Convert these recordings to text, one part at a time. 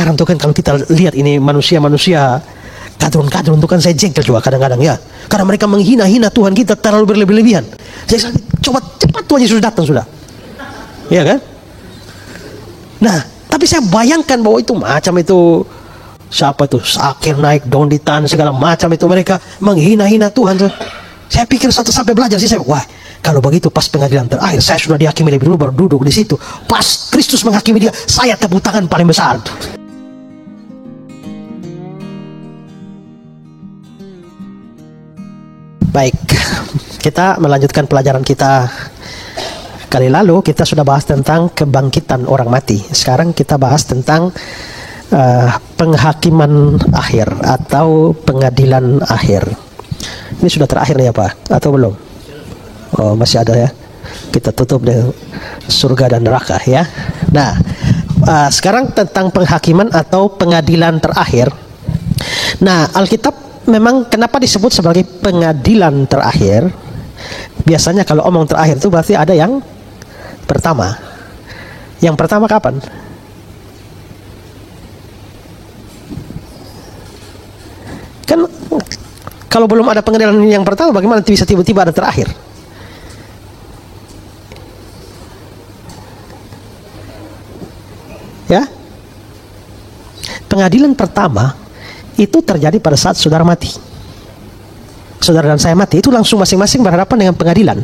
sekarang tuh kan kalau kita lihat ini manusia-manusia kadrun-kadrun tuh kan saya jengkel juga kadang-kadang ya. Karena mereka menghina-hina Tuhan kita terlalu berlebih-lebihan. Saya coba cepat Tuhan Yesus datang sudah. Iya kan? Nah, tapi saya bayangkan bahwa itu macam itu siapa itu Sakir naik daun di tanah segala macam itu mereka menghina-hina Tuhan. Saya pikir satu sampai belajar sih saya, wah kalau begitu pas pengadilan terakhir saya sudah dihakimi lebih dulu baru duduk di situ. Pas Kristus menghakimi dia, saya tepuk tangan paling besar. Baik, kita melanjutkan pelajaran kita. Kali lalu kita sudah bahas tentang kebangkitan orang mati. Sekarang kita bahas tentang penghakiman akhir atau pengadilan akhir. Ini sudah terakhir ya Pak? Atau belum? Oh masih ada ya. Kita tutup dengan surga dan neraka ya. Nah, sekarang tentang penghakiman atau pengadilan terakhir. Nah, Alkitab memang kenapa disebut sebagai pengadilan terakhir? Biasanya kalau omong terakhir itu berarti ada yang pertama. Yang pertama kapan? Kan kalau belum ada pengadilan yang pertama, bagaimana bisa tiba-tiba ada terakhir? Ya, pengadilan pertama itu terjadi pada saat saudara mati. Saudara dan saya mati, itu langsung masing-masing berhadapan dengan pengadilan.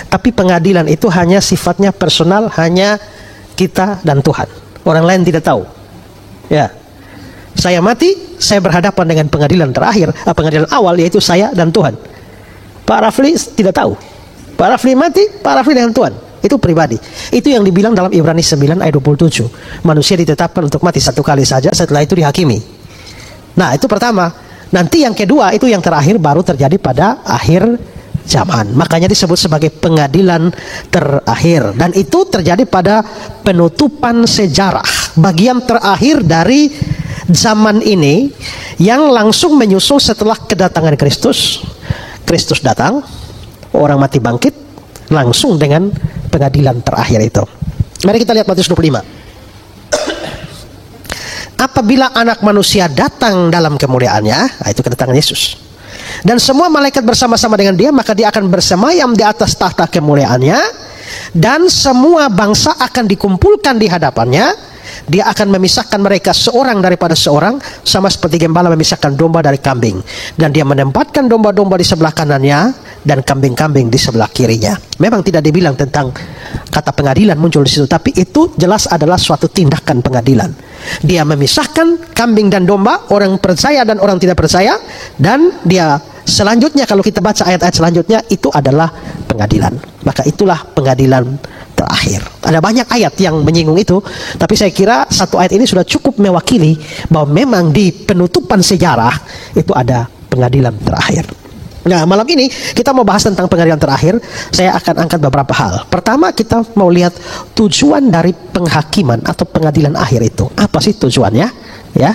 Tapi pengadilan itu hanya sifatnya personal, hanya kita dan Tuhan. Orang lain tidak tahu. Ya, saya mati, saya berhadapan dengan pengadilan terakhir, pengadilan awal, yaitu saya dan Tuhan. Pak Rafli tidak tahu. Pak Rafli mati, Pak Rafli dengan Tuhan. Itu pribadi. Itu yang dibilang dalam Ibrani 9 ayat 27. Manusia ditetapkan untuk mati satu kali saja, setelah itu dihakimi. Nah, itu pertama. Nanti yang kedua, itu yang terakhir baru terjadi pada akhir zaman. Makanya disebut sebagai pengadilan terakhir. Dan itu terjadi pada penutupan sejarah. Bagian terakhir dari zaman ini yang langsung menyusul setelah kedatangan Kristus. Kristus datang, orang mati bangkit, langsung dengan pengadilan terakhir itu. Mari kita lihat Matius 25. Apabila anak manusia datang dalam kemuliaannya, itu kedatangan Yesus, dan semua malaikat bersama-sama dengan dia, maka dia akan bersemayam di atas tahta kemuliaannya, dan semua bangsa akan dikumpulkan di hadapannya. Dia akan memisahkan mereka seorang daripada seorang, sama seperti gembala memisahkan domba dari kambing. Dan dia menempatkan domba-domba di sebelah kanannya dan kambing-kambing di sebelah kirinya. Memang tidak dibilang tentang kata pengadilan muncul di situ, tapi itu jelas adalah suatu tindakan pengadilan. Dia memisahkan kambing dan domba, orang percaya dan orang tidak percaya, dan dia selanjutnya kalau kita baca ayat-ayat selanjutnya itu adalah pengadilan. Maka itulah pengadilan terakhir. Ada banyak ayat yang menyinggung itu, tapi saya kira satu ayat ini sudah cukup mewakili bahwa memang di penutupan sejarah itu ada pengadilan terakhir. Nah, malam ini kita mau bahas tentang pengadilan terakhir. Saya akan angkat beberapa hal. Pertama, kita mau lihat tujuan dari penghakiman atau pengadilan akhir itu. Apa sih tujuannya? Ya,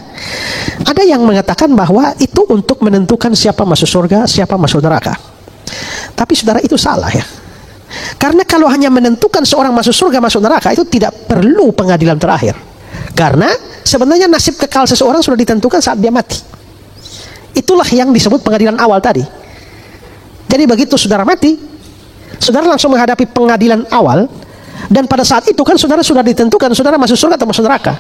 ada yang mengatakan bahwa itu untuk menentukan siapa masuk surga, siapa masuk neraka. Tapi saudara, itu salah ya. Karena kalau hanya menentukan seorang masuk surga, masuk neraka, itu tidak perlu pengadilan terakhir. Karena sebenarnya nasib kekal seseorang sudah ditentukan saat dia mati. Itulah yang disebut pengadilan awal tadi. Jadi begitu saudara mati, saudara langsung menghadapi pengadilan awal, dan pada saat itu kan saudara sudah ditentukan saudara masuk surga atau masuk neraka.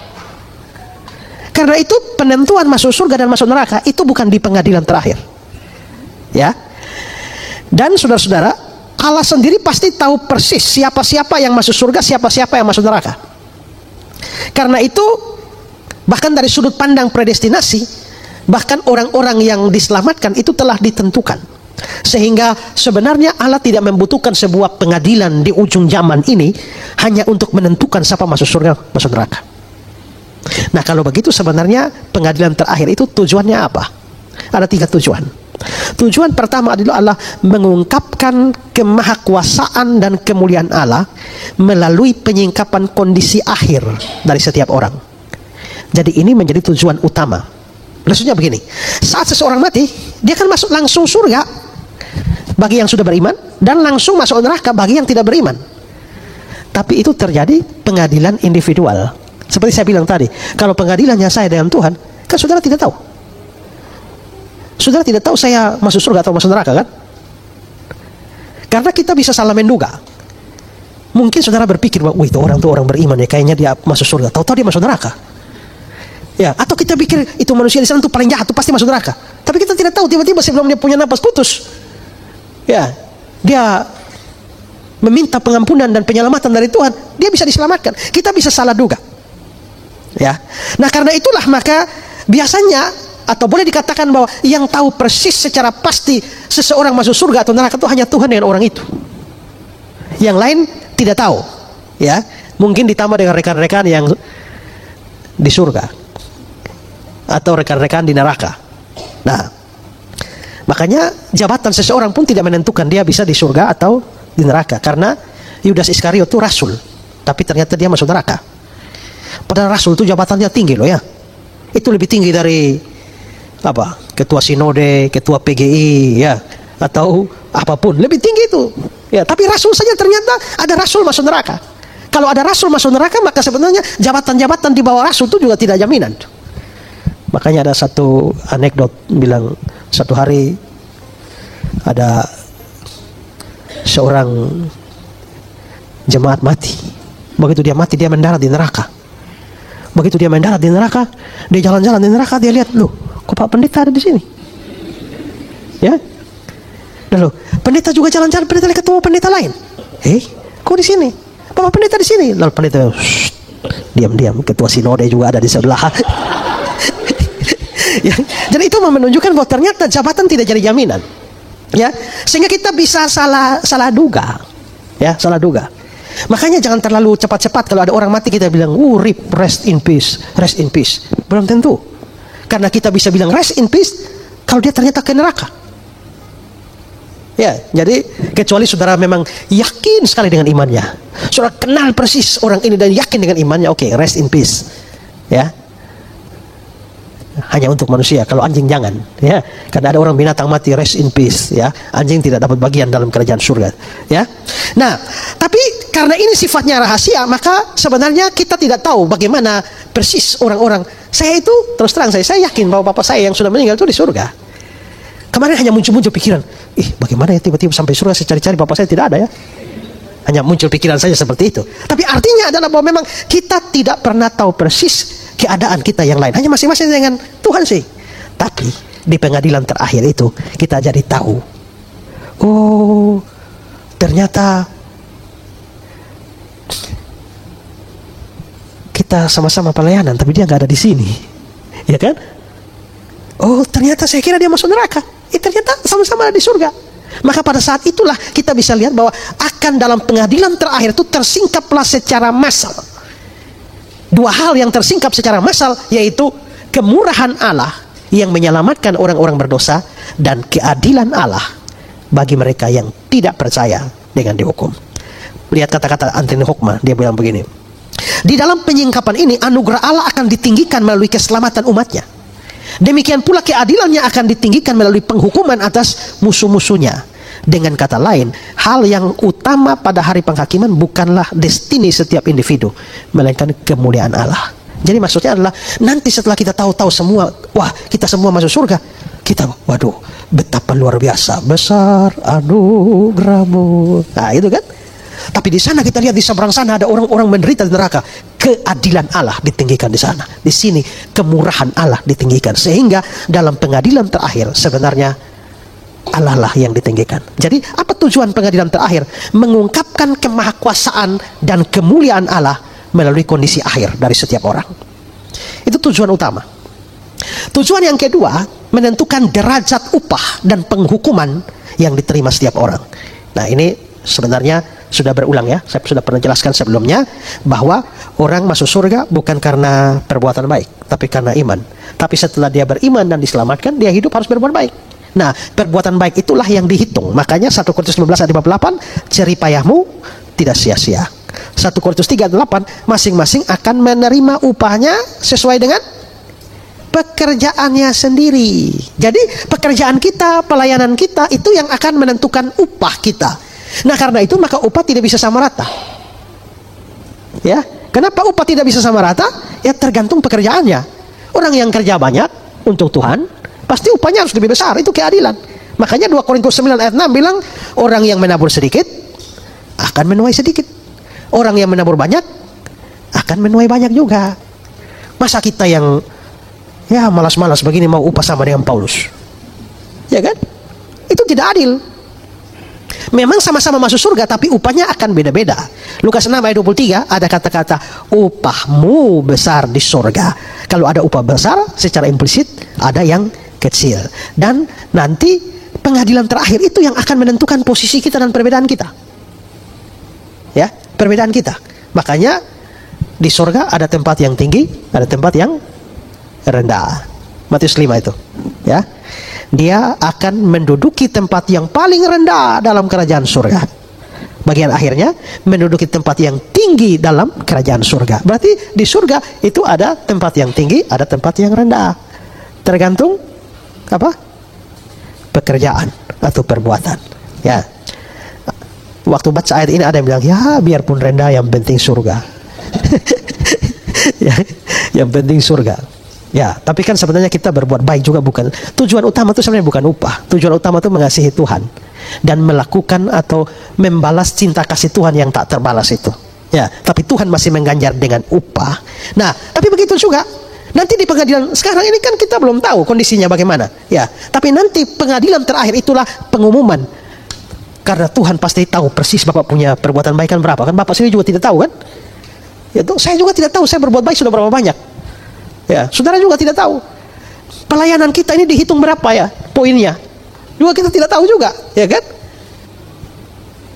Karena itu penentuan masuk surga dan masuk neraka itu bukan di pengadilan terakhir. Ya. Dan saudara-saudara, Allah sendiri pasti tahu persis siapa-siapa yang masuk surga, siapa-siapa yang masuk neraka. Karena itu, bahkan dari sudut pandang predestinasi, bahkan orang-orang yang diselamatkan itu telah ditentukan. Sehingga sebenarnya Allah tidak membutuhkan sebuah pengadilan di ujung zaman ini hanya untuk menentukan siapa masuk surga, masuk neraka. Nah, kalau begitu sebenarnya pengadilan terakhir itu tujuannya apa? Ada 3 tujuan. Tujuan pertama adalah Allah mengungkapkan kemahakuasaan dan kemuliaan Allah melalui penyingkapan kondisi akhir dari setiap orang. Jadi ini menjadi tujuan utama. Maksudnya begini, saat seseorang mati, dia kan masuk langsung surga bagi yang sudah beriman, dan langsung masuk neraka bagi yang tidak beriman. Tapi itu terjadi pengadilan individual. Seperti saya bilang tadi, kalau pengadilannya saya dengan Tuhan, kan saudara tidak tahu. Saudara tidak tahu saya masuk surga atau masuk neraka kan? Karena kita bisa salah menduga. Mungkin saudara berpikir bahwa itu orang beriman ya, kayaknya dia masuk surga. Tahu-tahu dia masuk neraka. Ya, atau kita pikir itu manusia di sana itu paling jahat, itu pasti masuk neraka. Tapi kita tidak tahu, tiba-tiba sebelum dia punya napas putus, ya, dia meminta pengampunan dan penyelamatan dari Tuhan, dia bisa diselamatkan. Kita bisa salah duga. Ya. Nah, karena itulah maka biasanya atau boleh dikatakan bahwa yang tahu persis secara pasti seseorang masuk surga atau neraka itu hanya Tuhan dengan orang itu. Yang lain tidak tahu. Ya, mungkin ditambah dengan rekan-rekan yang di surga atau rekan-rekan di neraka. Nah, makanya jabatan seseorang pun tidak menentukan dia bisa di surga atau di neraka, karena Yudas Iskariot itu rasul, tapi ternyata dia masuk neraka. Padahal rasul itu jabatannya tinggi loh ya. Itu lebih tinggi dari apa? Ketua sinode, ketua PGI ya, atau apapun, lebih tinggi itu. Ya, tapi rasul saja ternyata ada rasul masuk neraka. Kalau ada rasul masuk neraka, maka sebenarnya jabatan-jabatan di bawah rasul itu juga tidak jaminan. Makanya ada satu anekdot bilang satu hari ada seorang jemaat mati. Begitu dia mati, dia mendarat di neraka. Begitu dia mendarat di neraka, dia jalan-jalan di neraka, dia lihat, loh, kok Pak Pendeta ada di sini? Ya, lalu pendeta juga jalan-jalan, pendeta lihat ketemu pendeta lain. Kok di sini? Bapak pendeta di sini. Lalu pendeta diam-diam, ketua sinode juga ada di sebelah. Ya, jadi itu menunjukkan bahwa ternyata jabatan tidak jadi jaminan. Ya, sehingga kita bisa salah duga. Ya, salah duga. Makanya jangan terlalu cepat-cepat kalau ada orang mati kita bilang, "Rip, rest in peace, rest in peace." Belum tentu. Karena kita bisa bilang rest in peace kalau dia ternyata ke neraka. Ya, jadi kecuali saudara memang yakin sekali dengan imannya. Saudara kenal persis orang ini dan yakin dengan imannya, oke, rest in peace. Ya. Hanya untuk manusia, kalau anjing jangan, ya. Karena ada orang binatang mati rest in peace, ya. Anjing tidak dapat bagian dalam kerajaan surga, ya. Nah, tapi karena ini sifatnya rahasia, maka sebenarnya kita tidak tahu bagaimana persis orang-orang. Saya itu terus terang saya yakin bahwa bapak saya yang sudah meninggal itu di surga. Kemarin hanya muncul pikiran, bagaimana ya tiba-tiba sampai surga, saya cari-cari bapak saya tidak ada ya. Hanya muncul pikiran saja seperti itu. Tapi artinya adalah bahwa memang kita tidak pernah tahu persis keadaan kita yang lain, hanya masing-masing dengan Tuhan sih. Tapi di pengadilan terakhir itu kita jadi tahu, oh ternyata kita sama-sama pelayanan tapi dia nggak ada di sini, ya kan? Oh ternyata saya kira dia masuk neraka, ternyata sama-sama ada di surga. Maka pada saat itulah kita bisa lihat bahwa akan dalam pengadilan terakhir itu tersingkaplah secara massal dua hal yang tersingkap secara massal, yaitu kemurahan Allah yang menyelamatkan orang-orang berdosa dan keadilan Allah bagi mereka yang tidak percaya dengan dihukum. Lihat kata-kata Anthony Hoekma, dia bilang begini, di dalam penyingkapan ini anugerah Allah akan ditinggikan melalui keselamatan umatnya. Demikian pula keadilannya akan ditinggikan melalui penghukuman atas musuh-musuhnya. Dengan kata lain, hal yang utama pada hari penghakiman bukanlah destiny setiap individu, melainkan kemuliaan Allah. Jadi maksudnya adalah nanti setelah kita tahu semua, wah kita semua masuk surga, kita waduh betapa luar biasa besar anugerahmu. Nah itu kan. Tapi di sana kita lihat di seberang sana ada orang-orang menderita di neraka. Keadilan Allah ditinggikan di sana. Di sini kemurahan Allah ditinggikan, sehingga dalam pengadilan terakhir sebenarnya Allah lah yang ditinggikan. Jadi apa tujuan pengadilan terakhir? Mengungkapkan kemahakuasaan dan kemuliaan Allah melalui kondisi akhir dari setiap orang. Itu tujuan utama. Tujuan yang kedua, menentukan derajat upah dan penghukuman yang diterima setiap orang. Nah ini sebenarnya sudah berulang ya. Saya sudah pernah jelaskan sebelumnya bahwa orang masuk surga bukan karena perbuatan baik, tapi karena iman. Tapi setelah dia beriman dan diselamatkan, dia hidup harus berbuat baik. Nah, perbuatan baik itulah yang dihitung. Makanya 1 Korintus 15 ayat 58, jeripayahmu tidak sia-sia. 1 Korintus 3 ayat 8, masing-masing akan menerima upahnya sesuai dengan pekerjaannya sendiri. Jadi pekerjaan kita, pelayanan kita itu yang akan menentukan upah kita. Nah karena itu maka upah tidak bisa sama rata. Ya, Kenapa upah tidak bisa sama rata? Ya tergantung pekerjaannya. Orang yang kerja banyak untuk Tuhan, pasti upahnya harus lebih besar. Itu keadilan. Makanya 2 Korintus 9 ayat 6 bilang, orang yang menabur sedikit akan menuai sedikit. Orang yang menabur banyak akan menuai banyak juga. Masa kita yang ya malas-malas begini mau upah sama dengan Paulus? Ya kan? Itu tidak adil. Memang sama-sama masuk surga, tapi upahnya akan beda-beda. Lukas 6 ayat 23 ada kata-kata, upahmu besar di surga. Kalau ada upah besar, secara implisit ada yang kecil. Dan nanti pengadilan terakhir itu yang akan menentukan posisi kita dan perbedaan kita. Ya, perbedaan kita. Makanya di surga ada tempat yang tinggi, ada tempat yang rendah. Matius 5 itu. Ya. Dia akan menduduki tempat yang paling rendah dalam kerajaan surga. Bagian akhirnya menduduki tempat yang tinggi dalam kerajaan surga. Berarti di surga itu ada tempat yang tinggi, ada tempat yang rendah. Tergantung apa? Pekerjaan atau perbuatan. Ya. Waktu baca ayat ini ada yang bilang, ya biarpun rendah yang penting surga. Ya, yang penting surga. Ya, tapi kan sebenarnya kita berbuat baik juga bukan. Tujuan utama itu sebenarnya bukan upah. Tujuan utama itu mengasihi Tuhan dan melakukan atau membalas cinta kasih Tuhan yang tak terbalas itu. Ya, tapi Tuhan masih mengganjar dengan upah. Nah, tapi begitu juga nanti di pengadilan sekarang ini kan kita belum tahu kondisinya bagaimana. Ya, tapi nanti pengadilan terakhir itulah pengumuman. Karena Tuhan pasti tahu persis Bapak punya perbuatan baik kan berapa. Kan Bapak sendiri juga tidak tahu kan? Ya, saya juga tidak tahu saya berbuat baik sudah berapa banyak. Ya, saudara juga tidak tahu. Pelayanan kita ini dihitung berapa ya poinnya? Juga kita tidak tahu juga, ya kan?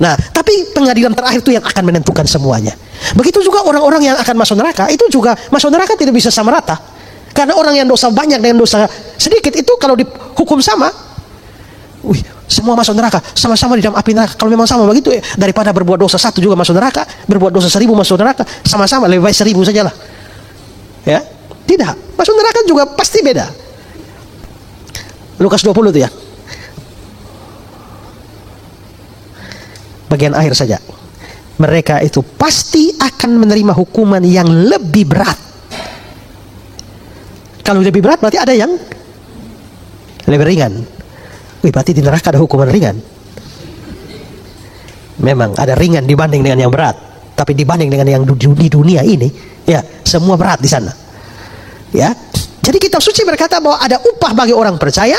Nah, tapi pengadilan terakhir itu yang akan menentukan semuanya. Begitu juga orang-orang yang akan masuk neraka, itu juga masuk neraka tidak bisa sama rata. Karena orang yang dosa banyak dengan dosa sedikit itu kalau dihukum sama, semua masuk neraka, sama-sama di dalam api neraka. Kalau memang sama begitu, daripada berbuat dosa 1 juga masuk neraka, berbuat dosa 1000 masuk neraka, sama-sama lebih baik 1000 sajalah. Ya. Tidak, masuk neraka juga pasti beda. Lukas 20 itu ya. Bagian akhir saja. Mereka itu pasti akan menerima hukuman yang lebih berat. Kalau lebih berat berarti ada yang lebih ringan. Berarti di neraka ada hukuman ringan. Memang ada ringan dibanding dengan yang berat. Tapi dibanding dengan yang di dunia ini, ya semua berat di sana. Ya, jadi kitab suci berkata bahwa ada upah bagi orang percaya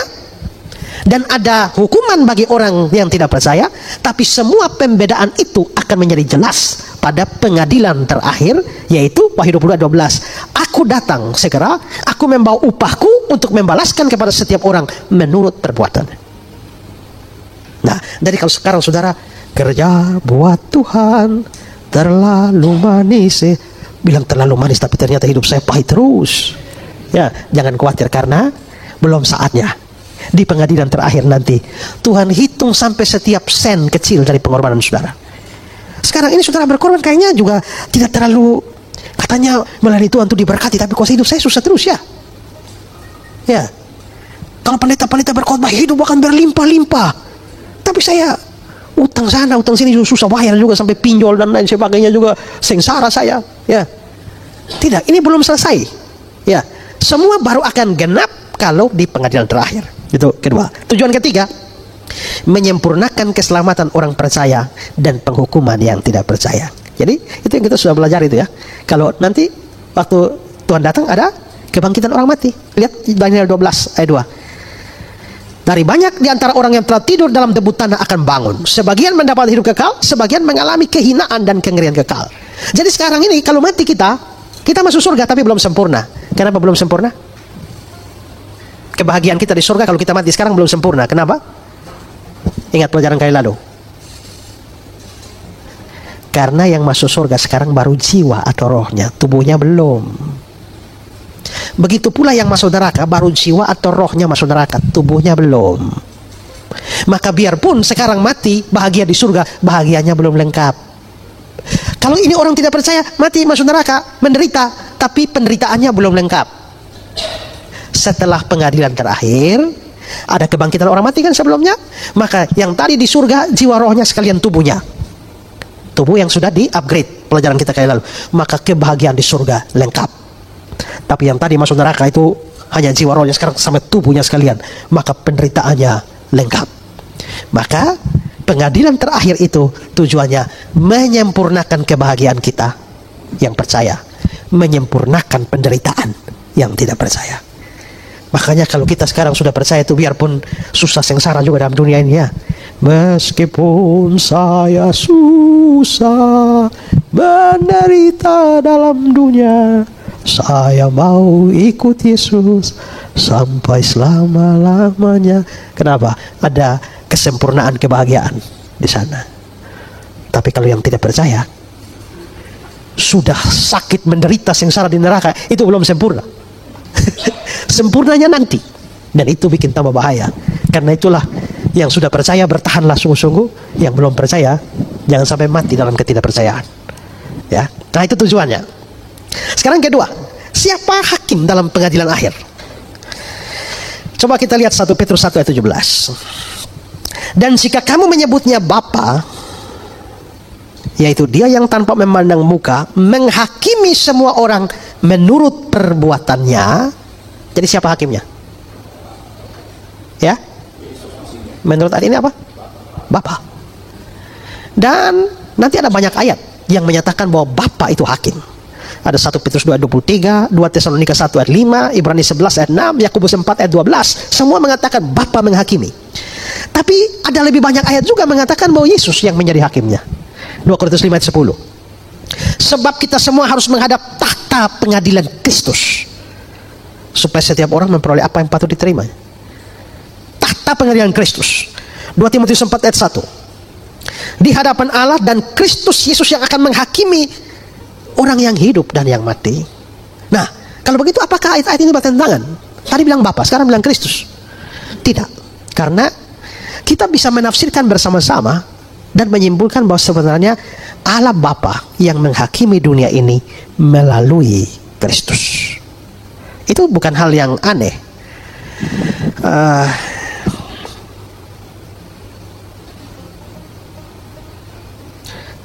dan ada hukuman bagi orang yang tidak percaya, tapi semua pembedaan itu akan menjadi jelas pada pengadilan terakhir, yaitu Wahyu 22:12. Aku datang segera, aku membawa upahku untuk membalaskan kepada setiap orang menurut perbuatannya. Nah, dari kalau sekarang saudara kerja buat Tuhan terlalu manis, bilang terlalu manis tapi ternyata hidup saya pahit terus. Ya, jangan khawatir karena belum saatnya. Di pengadilan terakhir nanti Tuhan hitung sampai setiap sen kecil dari pengorbanan saudara. Sekarang ini saudara berkorban kayaknya juga tidak terlalu, katanya melalui Tuhan itu diberkati, tapi kuasa hidup saya susah terus ya. Ya. Kalau pendeta-pendeta berkhotbah hidup akan berlimpah-limpah, tapi saya utang sana, utang sini juga susah bayar juga sampai pinjol dan lain sebagainya juga sengsara saya. Ya. Tidak, ini belum selesai. Ya. Semua baru akan genap kalau di pengadilan terakhir. Itu kedua. Tujuan ketiga, menyempurnakan keselamatan orang percaya dan penghukuman yang tidak percaya. Jadi itu yang kita sudah belajar itu ya. Kalau nanti waktu Tuhan datang ada kebangkitan orang mati. Lihat Daniel 12 ayat 2. Dari banyak di antara orang yang telah tidur dalam debu tanah akan bangun. Sebagian mendapat hidup kekal, sebagian mengalami kehinaan dan kengerian kekal. Jadi sekarang ini kalau mati kita masuk surga tapi belum sempurna. Kenapa belum sempurna? Kebahagiaan kita di surga kalau kita mati sekarang belum sempurna. Kenapa? Ingat pelajaran kali lalu. Karena yang masuk surga sekarang baru jiwa atau rohnya, tubuhnya belum. Begitu pula yang masuk neraka baru jiwa atau rohnya masuk neraka, tubuhnya belum. Maka biarpun sekarang mati bahagia di surga, bahagianya belum lengkap. Kalau ini orang tidak percaya, mati masuk neraka, menderita, tapi penderitaannya belum lengkap. Setelah pengadilan terakhir, ada kebangkitan orang mati kan sebelumnya, maka yang tadi di surga jiwa rohnya sekalian tubuhnya. tubuh yang sudah di-upgrade, pelajaran kita kali lalu, maka kebahagiaan di surga lengkap. Tapi yang tadi masuk neraka itu hanya jiwa rohnya, sekarang sampai tubuhnya sekalian, maka penderitaannya lengkap. Maka pengadilan terakhir itu tujuannya menyempurnakan kebahagiaan kita yang percaya, menyempurnakan penderitaan yang tidak percaya. Makanya kalau kita sekarang sudah percaya itu, biarpun susah sengsara juga dalam dunia ini ya, meskipun saya susah menderita dalam dunia, saya mau ikut Yesus sampai selama-lamanya. Kenapa? Ada kesempurnaan kebahagiaan di sana. Tapi kalau yang tidak percaya, sudah sakit menderita sengsara di neraka, itu belum sempurna. Sempurnanya nanti. Dan itu bikin tambah bahaya. Karena itulah yang sudah percaya bertahanlah sungguh-sungguh, yang belum percaya jangan sampai mati dalam ketidakpercayaan. Ya, nah itu tujuannya. Sekarang kedua, siapa hakim dalam pengadilan akhir? Coba kita lihat 1 Petrus 1 ayat 17. Dan jika kamu menyebutnya Bapa, yaitu Dia yang tanpa memandang muka menghakimi semua orang menurut perbuatannya. Jadi siapa hakimnya? Ya, menurut ayat ini apa? Bapa. Dan nanti ada banyak ayat yang menyatakan bahwa Bapa itu hakim. Ada 1 Petrus 2 ayat 23, 2 Tesalonika 1 ayat 5, Ibrani 11 ayat 6, Yakobus 4 ayat 12. Semua mengatakan Bapa menghakimi. Tapi ada lebih banyak ayat juga mengatakan bahwa Yesus yang menjadi hakimnya. 2 Korintus 5 ayat 10. Sebab kita semua harus menghadap tahta pengadilan Kristus, supaya setiap orang memperoleh apa yang patut diterima. Tahta pengadilan Kristus. 2 Timotius 4 ayat 1. Di hadapan Allah dan Kristus Yesus yang akan menghakimi orang yang hidup dan yang mati. Nah, kalau begitu apakah ayat-ayat ini bertentangan? Tadi bilang Bapa, sekarang bilang Kristus. Tidak. Karena kita bisa menafsirkan bersama-sama dan menyimpulkan bahwa sebenarnya Allah Bapa yang menghakimi dunia ini melalui Kristus. Itu bukan hal yang aneh.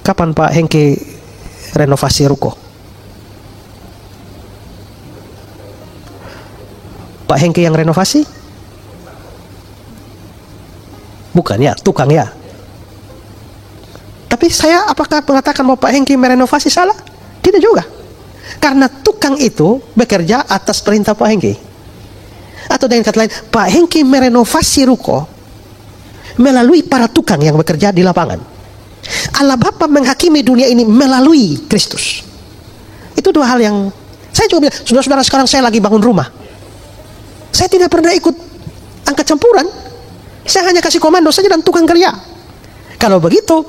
Kapan Pak Hengki renovasi ruko? Pak Hengki yang renovasi? Bukan ya, tukang ya. Tapi saya apakah mengatakan bahwa Pak Hengki merenovasi salah? Tidak juga. Karena tukang itu bekerja atas perintah Pak Hengki. Atau dengan kata lain, Pak Hengki merenovasi ruko melalui para tukang yang bekerja di lapangan. Allah Bapa menghakimi dunia ini melalui Kristus. Itu dua hal yang saya juga bilang, saudara-saudara, sekarang saya lagi bangun rumah. Saya tidak pernah ikut angkat campuran. Saya hanya kasih komando saja dan tukang kerja. Kalau begitu,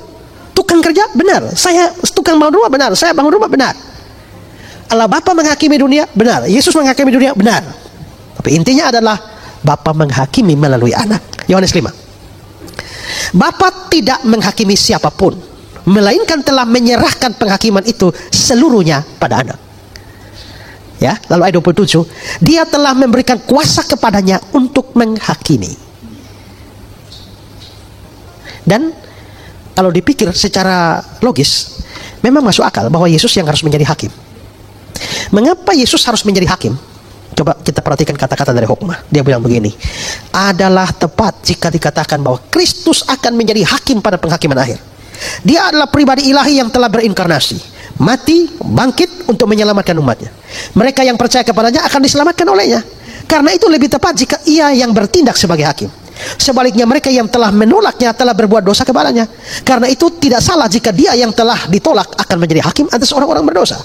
tukang kerja benar, saya tukang bangun rumah benar, saya bangun rumah benar. Allah Bapa menghakimi dunia, benar. Yesus menghakimi dunia, benar. Tapi intinya adalah Bapa menghakimi melalui anak. Yohanes 5. Bapa tidak menghakimi siapapun, melainkan telah menyerahkan penghakiman itu seluruhnya pada anak. Ya, lalu ayat 27, Dia telah memberikan kuasa kepadanya untuk menghakimi. Dan kalau dipikir secara logis, memang masuk akal bahwa Yesus yang harus menjadi hakim. Mengapa Yesus harus menjadi hakim? Coba kita perhatikan kata-kata dari Hokmah. Dia bilang begini, adalah tepat jika dikatakan bahwa Kristus akan menjadi hakim pada penghakiman akhir. Dia adalah pribadi ilahi yang telah berinkarnasi, mati, bangkit untuk menyelamatkan umatnya. Mereka yang percaya kepadanya akan diselamatkan olehnya. Karena itu lebih tepat jika ia yang bertindak sebagai hakim. Sebaliknya mereka yang telah menolaknya telah berbuat dosa kepadanya. Karena itu tidak salah jika dia yang telah ditolak akan menjadi hakim atas orang-orang berdosa.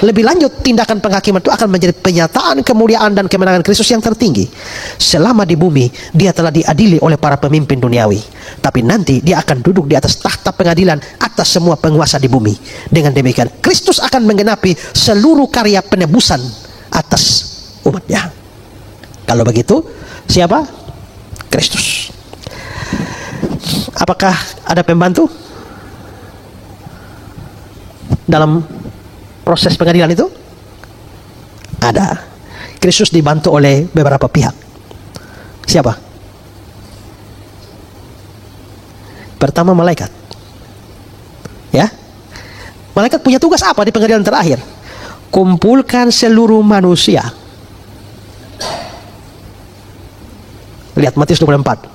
Lebih lanjut, tindakan penghakiman itu akan menjadi penyataan kemuliaan dan kemenangan Kristus yang tertinggi. Selama di bumi, dia telah diadili oleh para pemimpin duniawi. Tapi nanti dia akan duduk di atas tahta pengadilan atas semua penguasa di bumi. Dengan demikian, Kristus akan menggenapi seluruh karya penebusan atas umatnya. Kalau begitu, siapa? Kristus. Apakah ada pembantu dalam proses pengadilan itu? Ada. Kristus dibantu oleh beberapa pihak. Siapa? Pertama malaikat. Ya, Malaikat punya tugas apa di pengadilan terakhir? Kumpulkan seluruh manusia. Lihat Matius 24.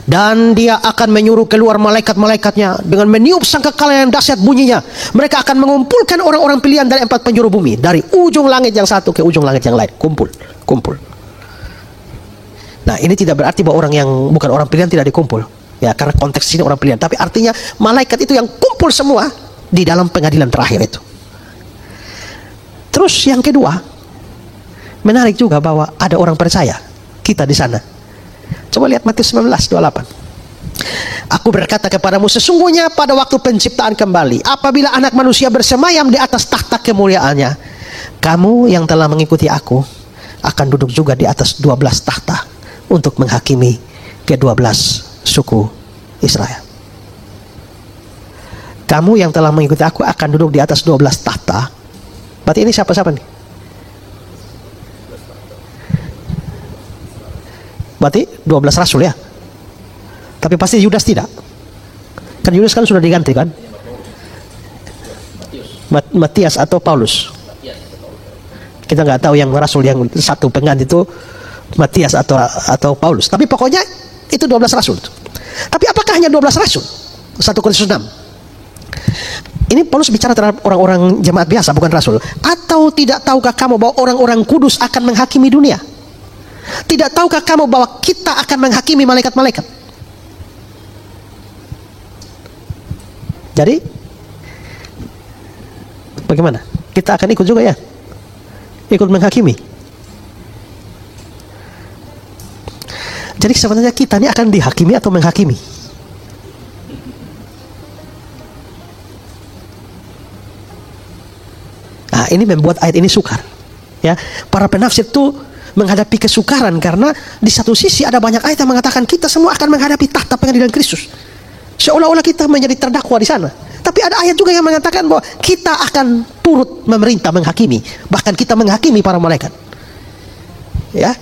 Dan dia akan menyuruh keluar malaikat-malaikatnya dengan meniup sangkakala yang dahsyat bunyinya. Mereka akan mengumpulkan orang-orang pilihan dari 4 penjuru bumi, dari ujung langit yang satu ke ujung langit yang lain. Kumpul. Nah, ini tidak berarti bahwa orang yang bukan orang pilihan tidak dikumpul. Ya, karena konteks ini orang pilihan. Tapi artinya malaikat itu yang kumpul semua di dalam pengadilan terakhir itu. Terus yang kedua, menarik juga bahwa ada orang percaya kita di sana. Coba lihat Matius 19:28. Aku berkata kepadamu, sesungguhnya pada waktu penciptaan kembali, apabila anak manusia bersemayam di atas takhta kemuliaannya, kamu yang telah mengikuti aku akan duduk juga di atas 12 takhta untuk menghakimi ke-12 suku Israel. Kamu yang telah mengikuti aku akan duduk di atas 12 takhta. Berarti ini siapa-siapa nih? Berarti 12 rasul ya. Tapi pasti Yudas tidak. Kan Yudas kan sudah diganti kan? Matias atau Paulus. Kita nggak tahu yang rasul yang satu pengganti itu Matias atau Paulus. Tapi pokoknya itu 12 rasul. Tapi apakah hanya 12 rasul? 1 Korintus 6. Ini Paulus bicara terhadap orang-orang jemaat biasa, bukan rasul. Atau tidak tahukah kamu bahwa orang-orang kudus akan menghakimi dunia? Tidak tahukah kamu bahwa kita akan menghakimi malaikat-malaikat? Jadi bagaimana? Kita akan ikut juga ya? Ikut menghakimi. Jadi sebenarnya kita ini akan dihakimi atau menghakimi? Nah, ini membuat ayat ini sukar. Ya, para penafsir itu menghadapi kesukaran karena di satu sisi ada banyak ayat yang mengatakan kita semua akan menghadapi tahta pengadilan Kristus. Seolah-olah kita menjadi terdakwa di sana. Tapi ada ayat juga yang mengatakan bahwa kita akan turut memerintah menghakimi, bahkan kita menghakimi para malaikat. Ya.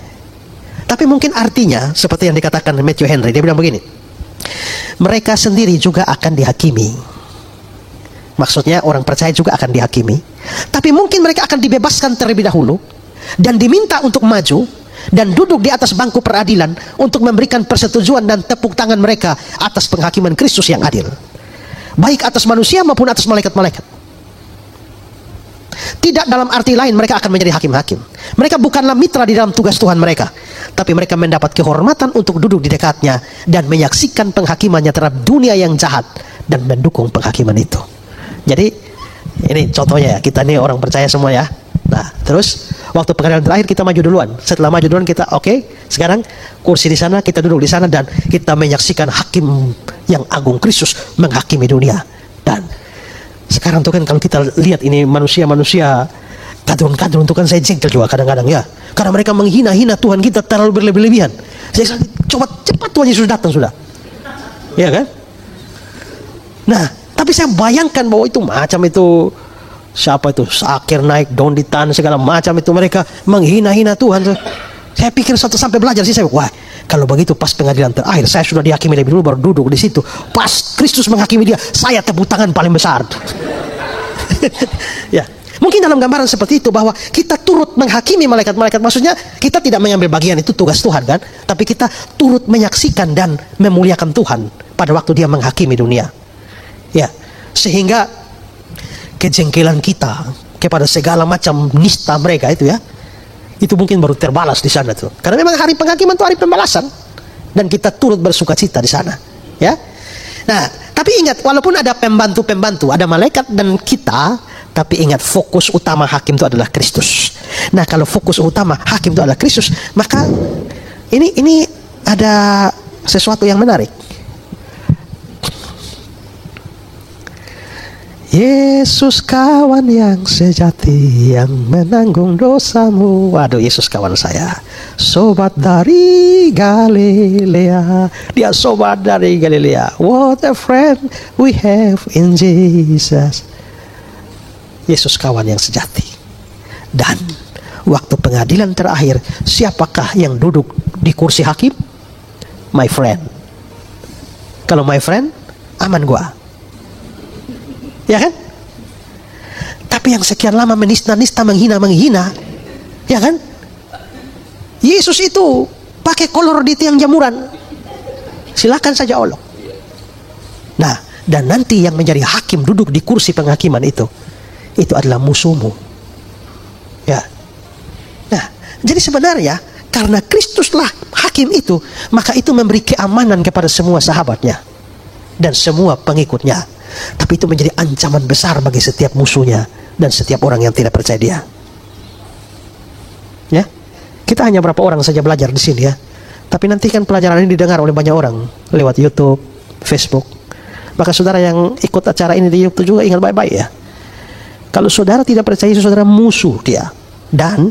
Tapi mungkin artinya seperti yang dikatakan Matthew Henry, dia bilang begini. Mereka sendiri juga akan dihakimi. Maksudnya orang percaya juga akan dihakimi. Tapi mungkin mereka akan dibebaskan terlebih dahulu dan diminta untuk maju dan duduk di atas bangku peradilan untuk memberikan persetujuan dan tepuk tangan mereka atas penghakiman Kristus yang adil, baik atas manusia maupun atas malaikat-malaikat. Tidak dalam arti lain mereka akan menjadi hakim-hakim. Mereka bukanlah mitra di dalam tugas Tuhan mereka, tapi mereka mendapat kehormatan untuk duduk di dekatnya dan menyaksikan penghakimannya terhadap dunia yang jahat dan mendukung penghakiman itu. Jadi ini contohnya ya, kita ini orang percaya semua ya. Nah, terus waktu pengadilan terakhir kita maju duluan. Setelah maju duluan kita sekarang kursi di sana, kita duduk di sana dan kita menyaksikan hakim yang agung Kristus menghakimi dunia. Dan sekarang tuh kan kalau kita lihat ini manusia-manusia kadrun-kadrun itu kan saya jengkel juga kadang-kadang ya. Karena mereka menghina-hina Tuhan kita terlalu berlebih-lebihan. Saya coba cepat Tuhan Yesus datang sudah. Ya kan? Nah, tapi saya bayangkan bahwa itu macam itu siapa itu Sakir naik daun ditan segala macam itu mereka menghina-hina Tuhan. Saya pikir sampai belajar sih saya, wah kalau begitu pas pengadilan terakhir saya sudah dihakimi lebih dulu baru duduk di situ. Pas Kristus menghakimi dia, saya tepuk tangan paling besar. Ya, mungkin dalam gambaran seperti itu bahwa kita turut menghakimi malaikat-malaikat. Maksudnya kita tidak mengambil bagian, itu tugas Tuhan kan, tapi kita turut menyaksikan dan memuliakan Tuhan pada waktu dia menghakimi dunia. Ya, sehingga kejengkelan kita kepada segala macam nista mereka itu ya, itu mungkin baru terbalas di sana tuh. Karena memang hari penghakiman itu hari pembalasan dan kita turut bersukacita di sana. Ya. Nah, tapi ingat walaupun ada pembantu-pembantu, ada malaikat dan kita, tapi ingat fokus utama hakim itu adalah Kristus. Nah, kalau fokus utama hakim itu adalah Kristus, maka ini ada sesuatu yang menarik. Yesus kawan yang sejati yang menanggung dosamu. Waduh, Yesus kawan saya, sobat dari Galilea. Dia sobat dari Galilea. What a friend we have in Jesus. Yesus kawan yang sejati. Dan waktu pengadilan terakhir, siapakah yang duduk di kursi hakim? My friend. Kalau my friend, aman gua. Ya kan? Tapi yang sekian lama menista-nista, menghina, ya kan? Yesus itu pakai kolor di tiang jamuran, silakan saja olok. Nah, dan nanti yang menjadi hakim duduk di kursi penghakiman itu adalah musuhmu. Ya. Nah, jadi sebenarnya karena Kristuslah hakim itu, maka itu memberi keamanan kepada semua sahabatnya dan semua pengikutnya. Tapi itu menjadi ancaman besar bagi setiap musuhnya dan setiap orang yang tidak percaya dia. Ya, kita hanya berapa orang saja belajar di sini ya. Tapi nanti kan pelajaran ini didengar oleh banyak orang lewat YouTube, Facebook. Maka saudara yang ikut acara ini di YouTube juga ingat baik-baik ya. Kalau saudara tidak percaya, saudara musuh dia. Dan